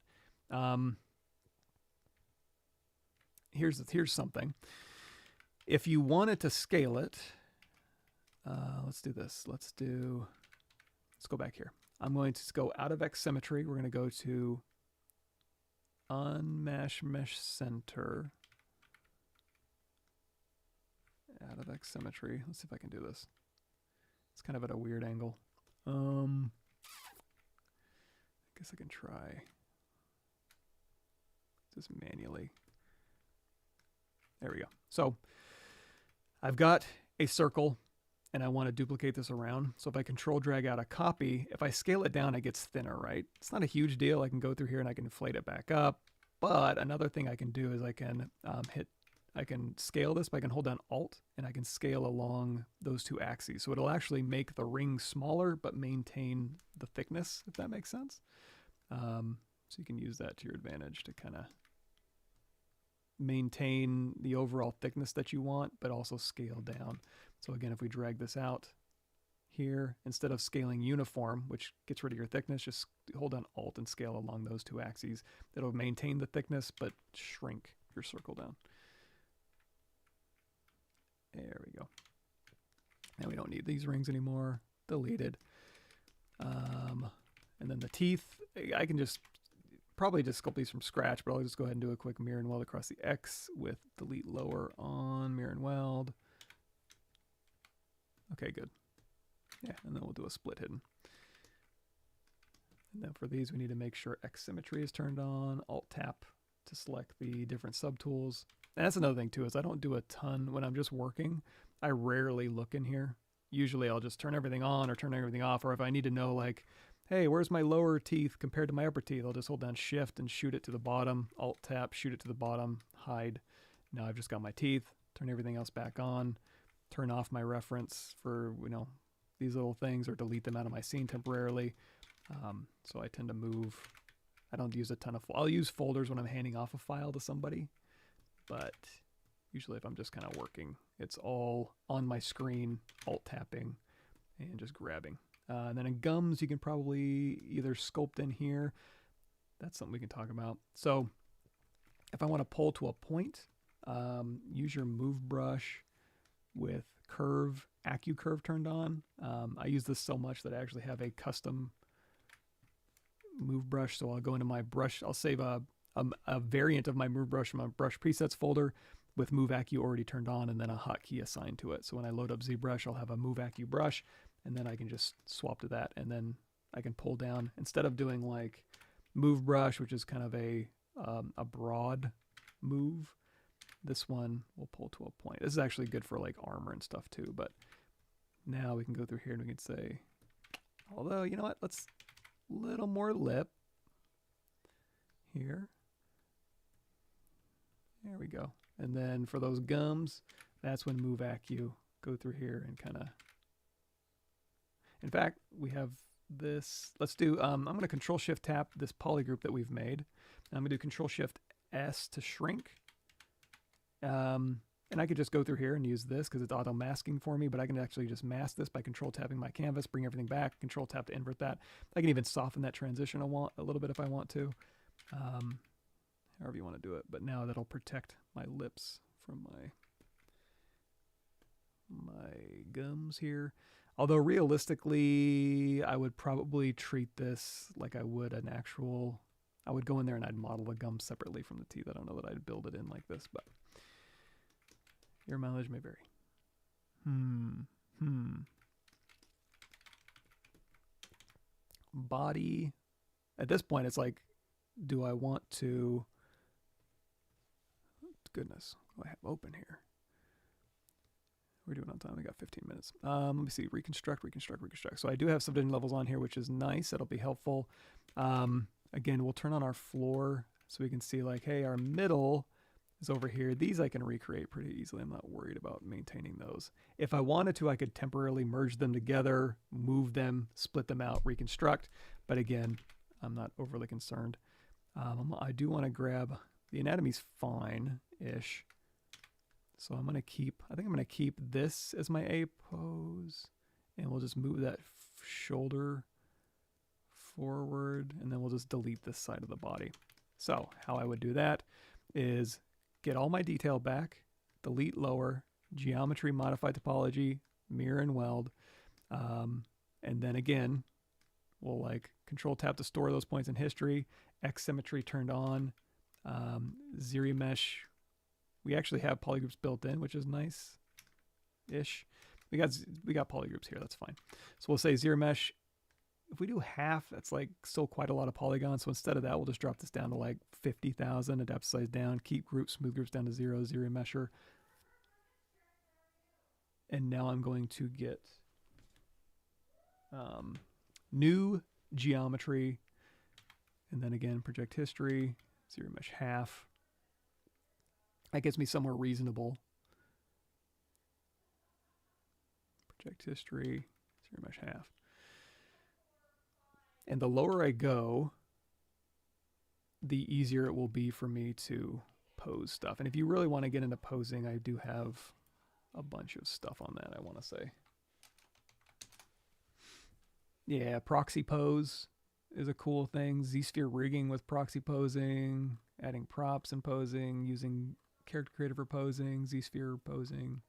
Here's something. If you wanted to scale it, let's do this. Let's go back here. I'm going to go out of X symmetry. We're going to go to unmesh mesh center. Out of X symmetry. Let's see if I can do this. It's kind of at a weird angle. I guess I can try just manually. There we go. So I've got a circle and I want to duplicate this around. So if I control drag out a copy, if I scale it down, it gets thinner, right? It's not a huge deal. I can go through here and I can inflate it back up. But another thing I can do is I can I can scale this, but I can hold down Alt and I can scale along those two axes. So it'll actually make the ring smaller, but maintain the thickness, if that makes sense. So you can use that to your advantage to kind of maintain the overall thickness that you want, but also scale down. So again, if we drag this out here, instead of scaling uniform, which gets rid of your thickness, just hold down Alt and scale along those two axes. It'll maintain the thickness, but shrink your circle down. There we go. Now we don't need these rings anymore. Deleted. And then the teeth, I can just probably just sculpt these from scratch, but I'll just go ahead and do a quick mirror and weld across the X with delete lower on mirror and weld. Okay, good. Yeah, and then we'll do a split hidden. And then for these, we need to make sure X symmetry is turned on. Alt tap to select the different subtools. And that's another thing too, is I don't do a ton when I'm just working. I rarely look in here. Usually I'll just turn everything on or turn everything off, or if I need to know like, hey, where's my lower teeth compared to my upper teeth? I'll just hold down shift and shoot it to the bottom, alt tap, shoot it to the bottom, hide. Now I've just got my teeth, turn everything else back on, turn off my reference for, these little things or delete them out of my scene temporarily. So I tend to move. I don't use a ton of, I'll use folders when I'm handing off a file to somebody, but usually if I'm just kind of working, it's all on my screen, alt tapping and just grabbing. And then in gums, you can probably either sculpt in here. That's something we can talk about. So if I want to pull to a point, use your move brush with curve, AccuCurve turned on. I use this so much that I actually have a custom move brush. So I'll go into my brush, I'll save a variant of my move brush from my brush presets folder with move Accu already turned on and then a hotkey assigned to it. So when I load up ZBrush, I'll have a move Accu brush and then I can just swap to that and then I can pull down instead of doing like move brush, which is kind of a broad move. This one will pull to a point. This is actually good for like armor and stuff too, but now we can go through here and we can say, although, you know what, let's little more lip here. There we go. And then for those gums, that's when move Accu, go through here and kind of, in fact, we have this, let's do, I'm going to control shift tap this poly group that we've made. And I'm going to do control shift S to shrink. And I could just go through here and use this because it's auto masking for me, but I can actually just mask this by control tapping my canvas, bring everything back, control tap to invert that. I can even soften that transition a little bit if I want to, however you want to do it. But now that'll protect my lips from my gums here. Although realistically, I would probably treat this like I would an actual, I would go in there and I'd model the gums separately from the teeth. I don't know that I'd build it in like this, but your mileage may vary. Body. At this point, it's like, do I want to... Goodness, what do I have open here? We're doing on time. We got 15 minutes. Let me see. Reconstruct. So I do have subdivision levels on here, which is nice. That'll be helpful. Again, we'll turn on our floor so we can see like, hey, our middle is over here. These I can recreate pretty easily. I'm not worried about maintaining those. If I wanted to, I could temporarily merge them together, move them, split them out, reconstruct. But again, I'm not overly concerned. I do want to grab, the anatomy's fine-ish. So I'm going to keep, I think I'm going to keep this as my A pose. And we'll just move that shoulder forward. And then we'll just delete this side of the body. So how I would do that is get all my detail back, delete lower, geometry, modify topology, mirror and weld. And then again, we'll like control tap to store those points in history, X symmetry turned on, ZBrush. We actually have polygroups built in, which is nice-ish. We got polygroups here, that's fine. So we'll say ZBrush. If we do half, that's like still quite a lot of polygons. So instead of that, we'll just drop this down to like 50,000, adapt size down, keep groups, smooth groups down to 0, ZBrush. And now I'm going to get new geometry. And then again, project history, ZBrush half. That gets me somewhere reasonable. Project history, ZBrush half. And the lower I go, the easier it will be for me to pose stuff. And if you really want to get into posing, I do have a bunch of stuff on that, I want to say. Yeah, proxy pose is a cool thing. Z-sphere rigging with proxy posing, adding props and posing, using character creator for posing, Z-sphere posing,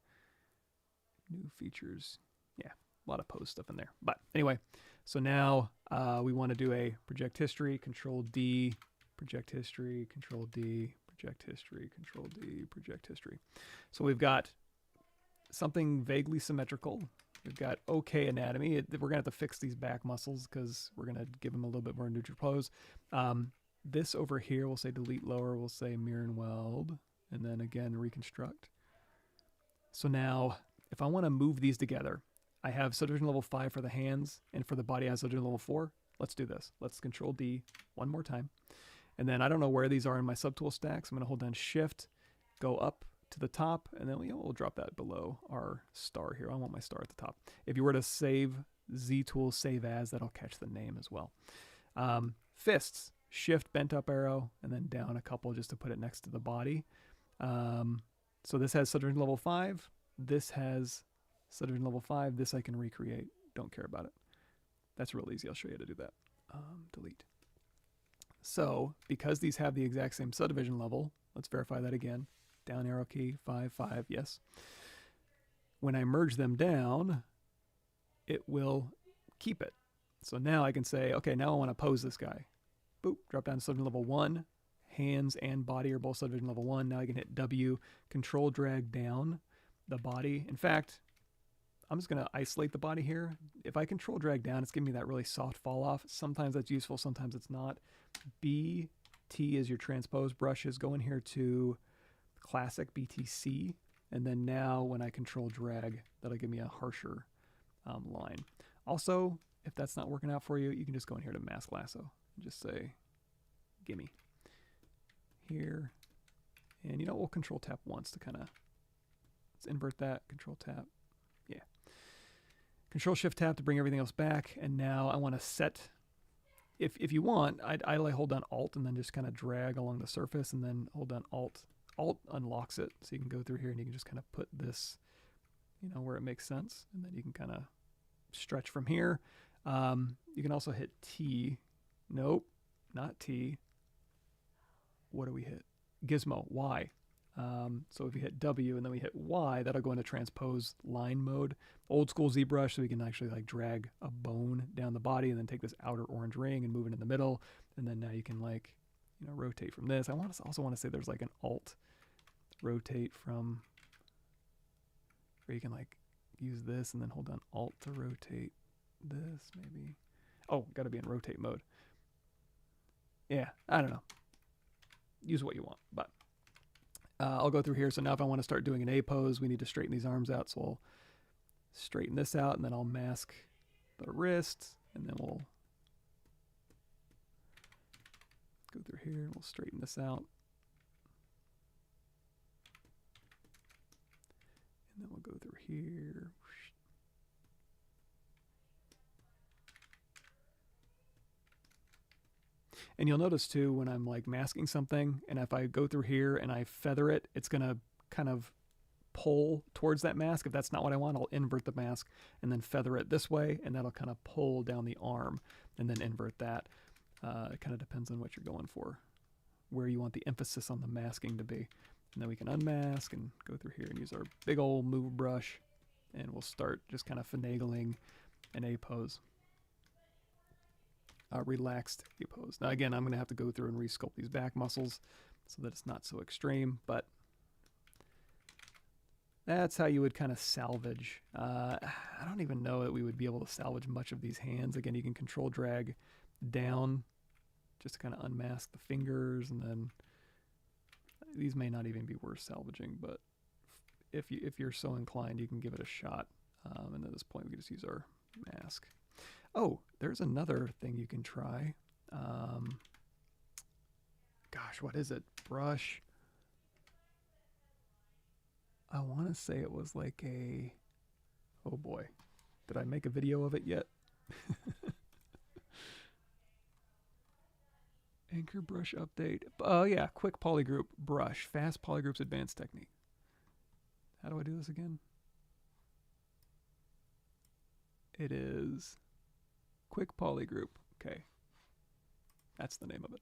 new features. Yeah, a lot of pose stuff in there. But anyway, so now we want to do a project history, Control D, project history, Control D, project history, Control D, project history. So we've got something vaguely symmetrical. We've got okay anatomy. We're going to have to fix these back muscles because we're going to give them a little bit more neutral pose. This over here, we'll say delete lower, we'll say mirror and weld, and then again reconstruct. So now, if I want to move these together, I have subdivision level 5 for the hands, and for the body I have subdivision level 4. Let's do this. Let's Control D one more time. And then I don't know where these are in my subtool stack, so I'm going to hold down Shift, go up to the top, and then we'll drop that below our star here. I want my star at the top. If you were to save Z tool, save as, that'll catch the name as well. Fists, shift bent up arrow, and then down a couple just to put it next to the body. So this has subdivision level 5. This has subdivision level 5. This I can recreate. Don't care about it. That's real easy. I'll show you how to do that. Delete. So because these have the exact same subdivision level, let's verify that again. Down arrow key, 5, 5, yes. When I merge them down, it will keep it. So now I can say, okay, now I want to pose this guy. Boop, drop down to subdivision level 1. Hands and body are both subdivision level 1. Now I can hit W, control drag down the body. In fact, I'm just going to isolate the body here. If I control drag down, it's giving me that really soft fall off. Sometimes that's useful, sometimes it's not. B, T is your transpose brushes. Go in here to classic BTC. And then now when I control drag, that'll give me a harsher line. Also, if that's not working out for you, you can just go in here to mask lasso and just say, gimme. Here. And you know, we'll control tap once to kind of, let's invert that, control tap. Yeah. Control shift tap to bring everything else back. And now I want to set, if you want, I like hold down Alt and then just kind of drag along the surface and then hold down Alt. Alt unlocks it. So you can go through here and you can just kind of put this, you know, where it makes sense. And then you can kind of stretch from here. You can also hit T. Nope, not T. What do we hit? Gizmo, Y. So if you hit W and then we hit Y, that'll go into transpose line mode. Old school ZBrush, so we can actually like drag a bone down the body and then take this outer orange ring and move it in the middle. And then now you can like, you know, rotate from this. I also want to say there's like an Alt rotate from where you can like use this and then hold down Alt to rotate this maybe. Oh, got to be in rotate mode. Yeah, I don't know. Use what you want, but I'll go through here. So now if I want to start doing an A pose, we need to straighten these arms out. So I'll straighten this out and then I'll mask the wrist and then we'll go through here and we'll straighten this out. And then we'll go through here. And you'll notice too, when I'm like masking something, and if I go through here and I feather it, it's going to kind of pull towards that mask. If that's not what I want, I'll invert the mask and then feather it this way, and that'll kind of pull down the arm and then invert that. It kind of depends on what you're going for, where you want the emphasis on the masking to be. And then we can unmask and go through here and use our big old move brush, and we'll start just kind of finagling an A pose. Relaxed A pose. Now again, I'm going to have to go through and resculpt these back muscles so that it's not so extreme, but that's how you would kind of salvage. I don't even know that we would be able to salvage much of these hands. Again, you can control drag down just to kind of unmask the fingers, and then these may not even be worth salvaging, but if you're so inclined, you can give it a shot. And at this point, we can just use our mask. Oh, there's another thing you can try. Gosh, what is it? Brush. I want to say it was like a... Oh boy. Did I make a video of it yet? Anchor brush update. Oh yeah, quick polygroup brush. Fast polygroups advanced technique. How do I do this again? It is... Quick polygroup. Okay. That's the name of it.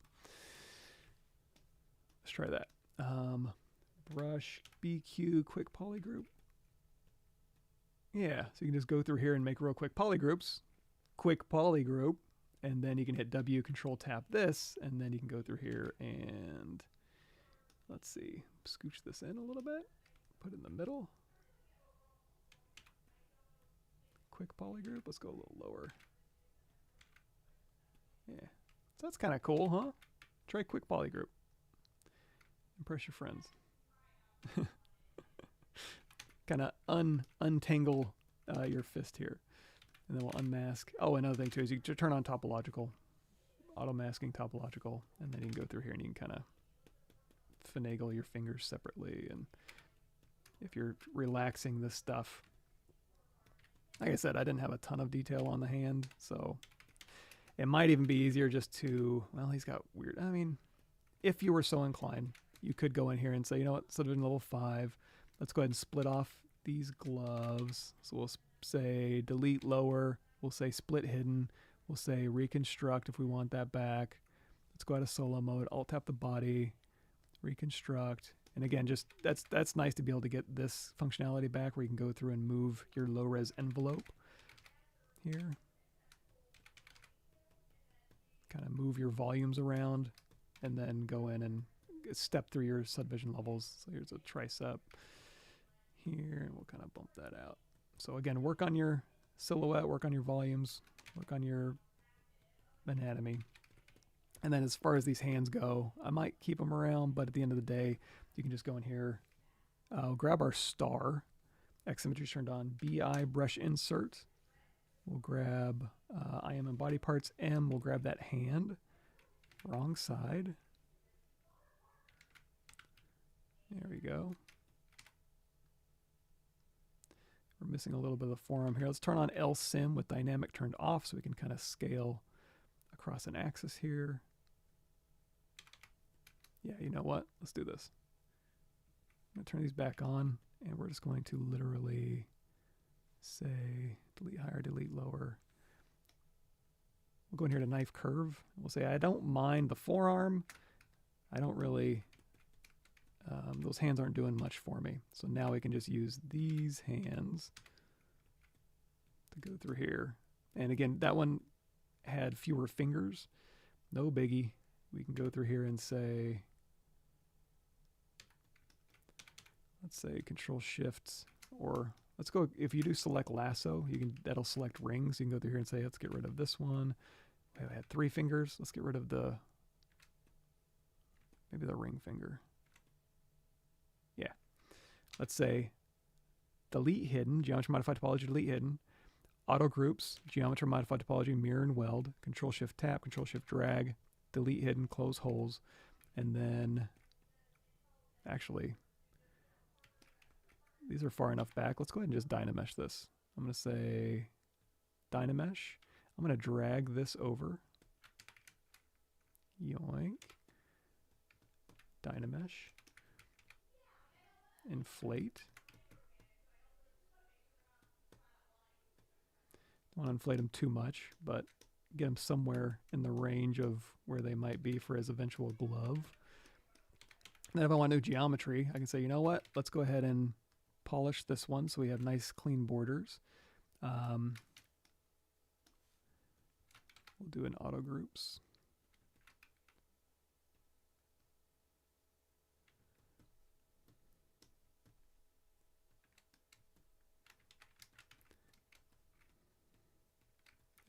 Let's try that. Brush, BQ, quick polygroup. Yeah, so you can just go through here and make real quick polygroups. Quick polygroup. And then you can hit W, control tap this, and then you can go through here and let's see, scooch this in a little bit, put it in the middle. Quick polygroup. Let's go a little lower. Yeah, so that's kind of cool, huh? Try quick polygroup. Impress your friends. Kind of untangle your fist here. And then we'll unmask. Oh, another thing too is you turn on topological. Auto masking topological. And then you can go through here and you can kind of finagle your fingers separately and if you're relaxing this stuff. Like I said, I didn't have a ton of detail on the hand, so it might even be easier just to, well, he's got weird, I mean, if you were so inclined, you could go in here and say, you know what, subdivision level 5, let's go ahead and split off these gloves. So we'll say delete lower, we'll say split hidden, we'll say reconstruct if we want that back. Let's go out of solo mode, alt tap the body, reconstruct. And again, just that's nice to be able to get this functionality back where you can go through and move your low res envelope here. Kind of move your volumes around and then go in and step through your subdivision levels. So here's a tricep here, and we'll kind of bump that out. So again, work on your silhouette, work on your volumes, work on your anatomy. And then as far as these hands go, I might keep them around, but at the end of the day, you can just go in here, grab our star, X symmetry turned on, BI brush insert. We'll grab IM and body parts, M, we'll grab that hand, wrong side. There we go. We're missing a little bit of the forearm here. Let's turn on L sim with dynamic turned off so we can kind of scale across an axis here. Yeah, you know what? Let's do this. I'm going to turn these back on, and we're just going to literally say delete higher, delete lower. We'll go in here to knife curve. We'll say I don't mind the forearm. I don't really, those hands aren't doing much for me. So now we can just use these hands to go through here. And again, that one had fewer fingers. No biggie. We can go through here and say, let's say Control Shift, or let's go, if you do select lasso, you can, that'll select rings. You can go through here and say, let's get rid of this one. I had 3 fingers. Let's get rid of the, maybe the ring finger. Yeah. Let's say delete hidden, geometry modified topology, delete hidden, auto groups, geometry modified topology, mirror and weld, Control Shift tap, Control Shift drag, delete hidden, close holes, and then actually these are far enough back. Let's go ahead and just Dynamesh this. I'm going to say Dynamesh. I'm going to drag this over. Yoink. Dynamesh. Inflate. Don't want to inflate them too much, but get them somewhere in the range of where they might be for his eventual glove. And then if I want new geometry, I can say, you know what? Let's go ahead and polish this one so we have nice clean borders. We'll do an auto groups.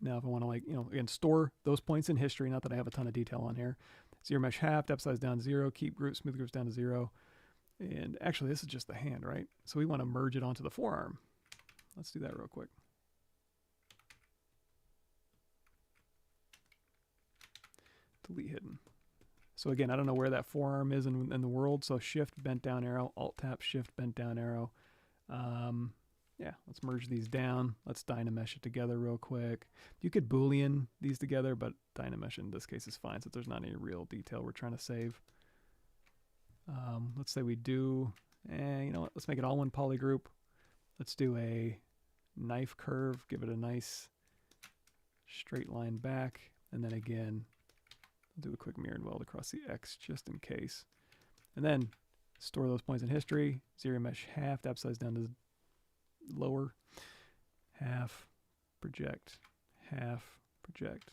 Now if I want to, like, you know, again, store those points in history, not that I have a ton of detail on here. Zero mesh half, depth size down to 0, keep groups, smooth groups down to 0. And actually, this is just the hand, right? So we want to merge it onto the forearm. Let's do that real quick. Delete hidden. So again, I don't know where that forearm is in the world. So Shift, bent down arrow, Alt tap, Shift, bent down arrow. Yeah, let's merge these down. Let's Dynamesh it together real quick. You could Boolean these together, but Dynamesh in this case is fine since there's not any real detail we're trying to save. Let's say we do, you know what, let's make it all one poly group. Let's do a knife curve, give it a nice straight line back, and then again, do a quick mirror and weld across the X just in case. And then store those points in history, zero mesh half, depth size down to lower, half, project, half, project,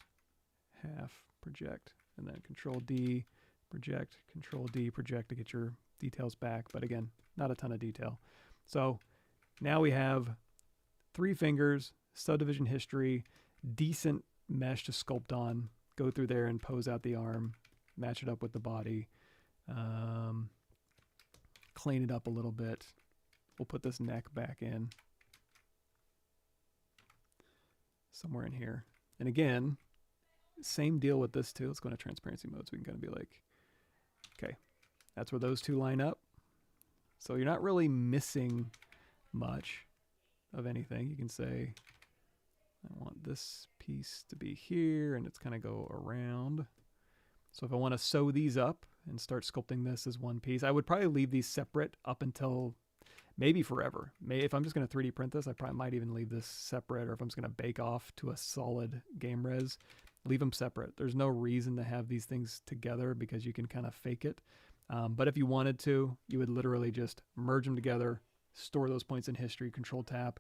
half, project, and then Control D, project, Control D, project to get your details back. But again, not a ton of detail. So now we have 3 fingers, subdivision history, decent mesh to sculpt on, go through there and pose out the arm, match it up with the body, clean it up a little bit. We'll put this neck back in somewhere in here. And again, same deal with this too. Let's go into transparency mode so we can kind of be like, okay, that's where those two line up. So you're not really missing much of anything. You can say, I want this piece to be here, and it's kind of go around. So if I want to sew these up and start sculpting this as one piece, I would probably leave these separate up until maybe forever. If I'm just going to 3D print this, I probably might even leave this separate, or if I'm just going to bake off to a solid game res, leave them separate. There's no reason to have these things together because you can kind of fake it. But if you wanted to, you would literally just merge them together, store those points in history, control tap,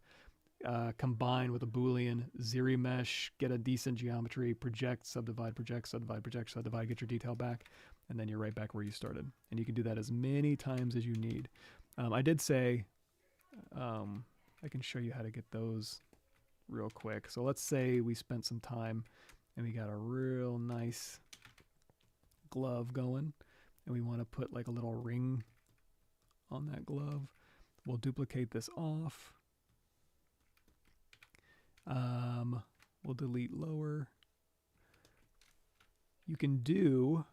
combine with a Boolean, zero mesh, get a decent geometry, project, subdivide, project, subdivide, project, subdivide, get your detail back, and then you're right back where you started. And you can do that as many times as you need. I did say, I can show you how to get those real quick. So let's say we spent some time and we got a real nice glove going, and we want to put like a little ring on that glove. We'll duplicate this off. We'll delete lower. You can do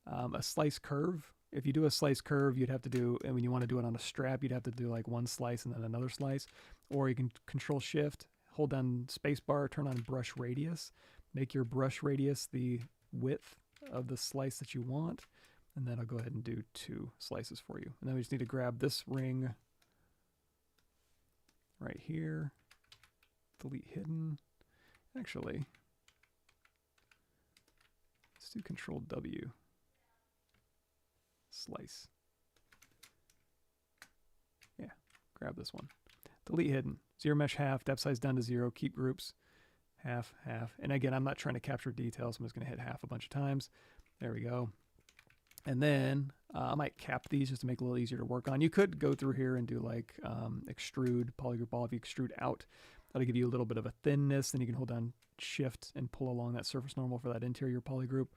a slice curve. If you do a slice curve, you'd have to do, and when you want to do it on a strap, you'd have to do like one slice and then another slice. Or you can control shift, hold down spacebar, turn on brush radius, make your brush radius the width of the slice that you want, and then I'll go ahead and do 2 slices for you. And then we just need to grab this ring right here, delete hidden. Actually, let's do Control W, slice. Yeah, grab this one. Delete hidden, zero mesh half, depth size down to 0, keep groups, half, half. And again, I'm not trying to capture details, I'm just gonna hit half a bunch of times. There we go. And then I might cap these just to make it a little easier to work on. You could go through here and do like extrude, polygroup all. If you extrude out, that'll give you a little bit of a thinness. Then you can hold down shift and pull along that surface normal for that interior polygroup.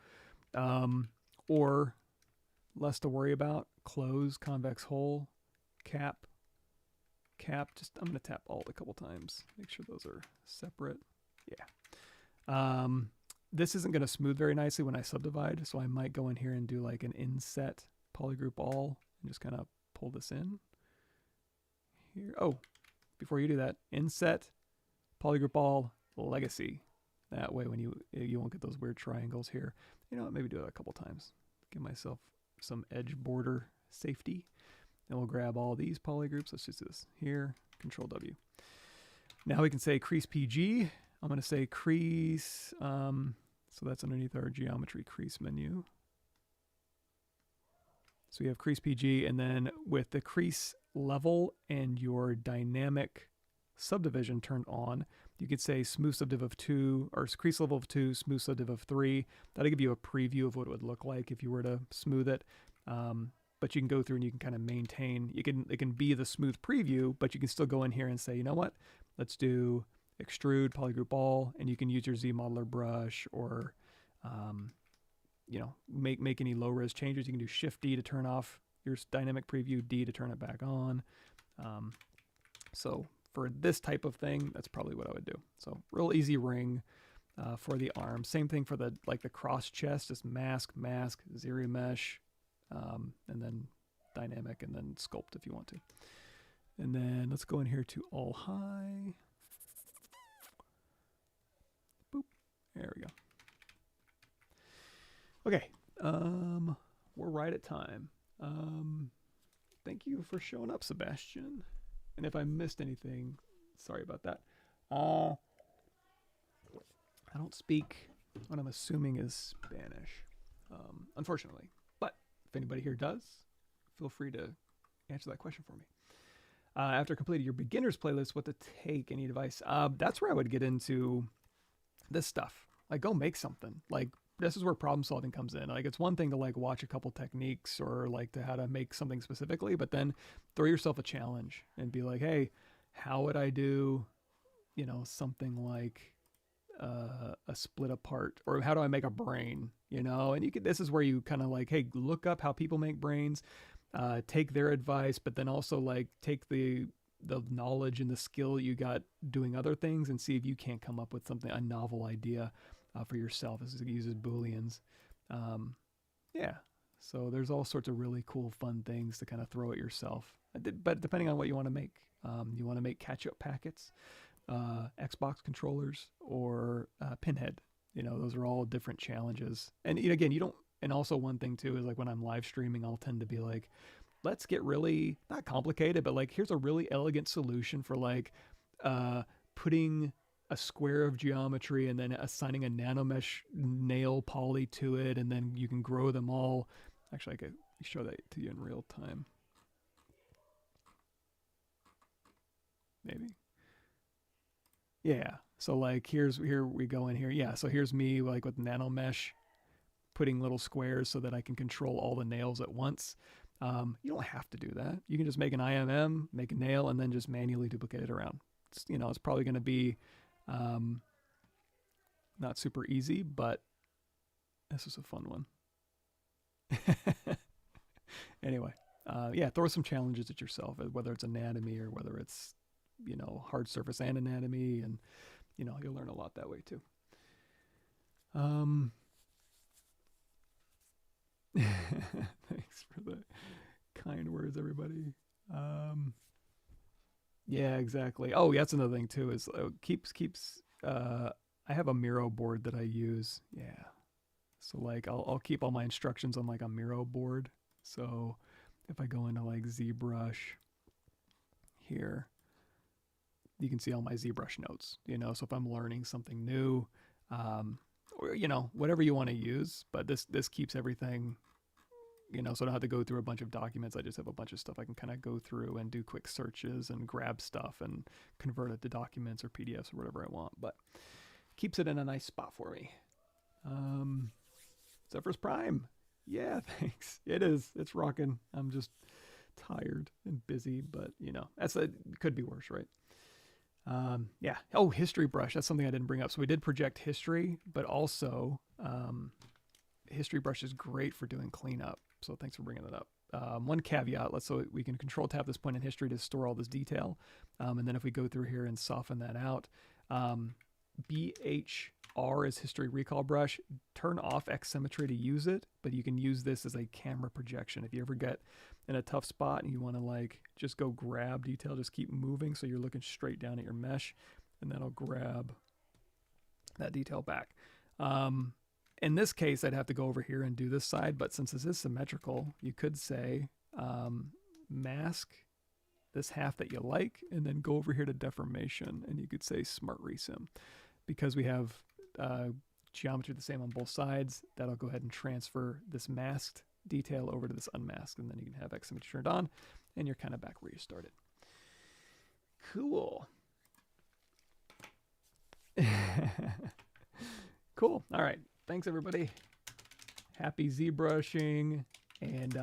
Or less to worry about, close, convex hole, cap, cap. Just I'm gonna tap Alt a couple times. Make sure those are separate. Yeah. This isn't going to smooth very nicely when I subdivide, so I might go in here and do like an inset polygroup all and just kind of pull this in here. Oh, before you do that, inset polygroup all legacy. That way when you won't get those weird triangles here. You know what, maybe do it a couple times. Give myself some edge border safety. Then we'll grab all these polygroups. Let's just do this here, Control W. Now we can say crease PG. I'm going to say crease, so that's underneath our geometry crease menu. So we have crease PG, and then with the crease level and your dynamic subdivision turned on, you could say smooth subdiv of 2, or crease level of 2, smooth subdiv of 3. That'll give you a preview of what it would look like if you were to smooth it. But you can go through and you can kind of maintain, it can be the smooth preview, but you can still go in here and say, you know what, let's do extrude, polygroup all, and you can use your Z modeler brush or, you know, make any low res changes. You can do Shift D to turn off your dynamic preview, D to turn it back on. So for this type of thing, that's probably what I would do. So real easy ring for the arm. Same thing for the cross chest, just mask, zero mesh, and then dynamic, and then sculpt if you want to. And then let's go in here to all high. Boop. There we go. Okay. We're right at time. Thank you for showing up, Sebastian. And if I missed anything, sorry about that. I don't speak what I'm assuming is Spanish, unfortunately. But if anybody here does, feel free to answer that question for me. After completing your beginner's playlist, what to take, any advice? That's where I would get into this stuff. Like, go make something. Like, this is where problem solving comes in. Like, it's one thing to watch a couple techniques or to how to make something specifically, but then throw yourself a challenge and be like, hey, how would I do, something like a split apart, or how do I make a brain, and this is where you kind of hey, look up how people make brains, take their advice, but then also take the knowledge and the skill you got doing other things and see if you can't come up with something, a novel idea for yourself as it uses Booleans. Yeah. So there's all sorts of really cool, fun things to kind of throw at yourself. But depending on what you want to make, you want to make catch-up packets, Xbox controllers, or Pinhead. You know, those are all different challenges. And again, you don't. And also one thing too is like when I'm live streaming, I'll tend to be like, let's get really not complicated, but like here's a really elegant solution for like putting a square of geometry and then assigning a nanomesh nail poly to it, and then you can grow them all. Actually, I could show that to you in real time. Maybe. Yeah. So like here we go in here. Yeah. So here's me like with nanomesh putting little squares so that I can control all the nails at once. You don't have to do that. You can just make an IMM, make a nail, and then just manually duplicate it around. It's probably going to be not super easy, but this is a fun one. Anyway, yeah, throw some challenges at yourself, whether it's anatomy or whether it's, hard surface and anatomy, and, you'll learn a lot that way too. Thanks for the kind words, everybody. Yeah, exactly. Oh, yeah, that's another thing too, is keeps I have a Miro board that I use. Yeah. So like I'll keep all my instructions on like a Miro board. So if I go into like ZBrush here, you can see all my ZBrush notes, so if I'm learning something new, or whatever you want to use, but this keeps everything, so I don't have to go through a bunch of documents. I just have a bunch of stuff I can kind of go through and do quick searches and grab stuff and convert it to documents or PDFs or whatever I want, but keeps it in a nice spot for me. Zephyrus Prime. Yeah, thanks. It is. It's rocking. I'm just tired and busy, but it could be worse, right? Yeah. Oh, history brush. That's something I didn't bring up. So we did project history, but also history brush is great for doing cleanup. So thanks for bringing that up. One caveat, so we can control tab this point in history to store all this detail. And then if we go through here and soften that out, BHR is history recall brush. Turn off X symmetry to use it, but you can use this as a camera projection. If you ever get in a tough spot and you want to like just go grab detail, just keep moving so you're looking straight down at your mesh, and that'll grab that detail back. In this case, I'd have to go over here and do this side, but since this is symmetrical, you could say mask this half that you like, and then go over here to deformation, and you could say smart resim. Because we have geometry the same on both sides, that'll go ahead and transfer this masked detail over to this unmasked, and then you can have X symmetry turned on, and you're kind of back where you started. Cool. Cool. All right. Thanks, everybody. Happy ZBrushing. And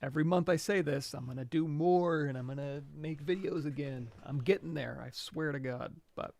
every month I say this, I'm going to do more, and I'm going to make videos again. I'm getting there, I swear to God. But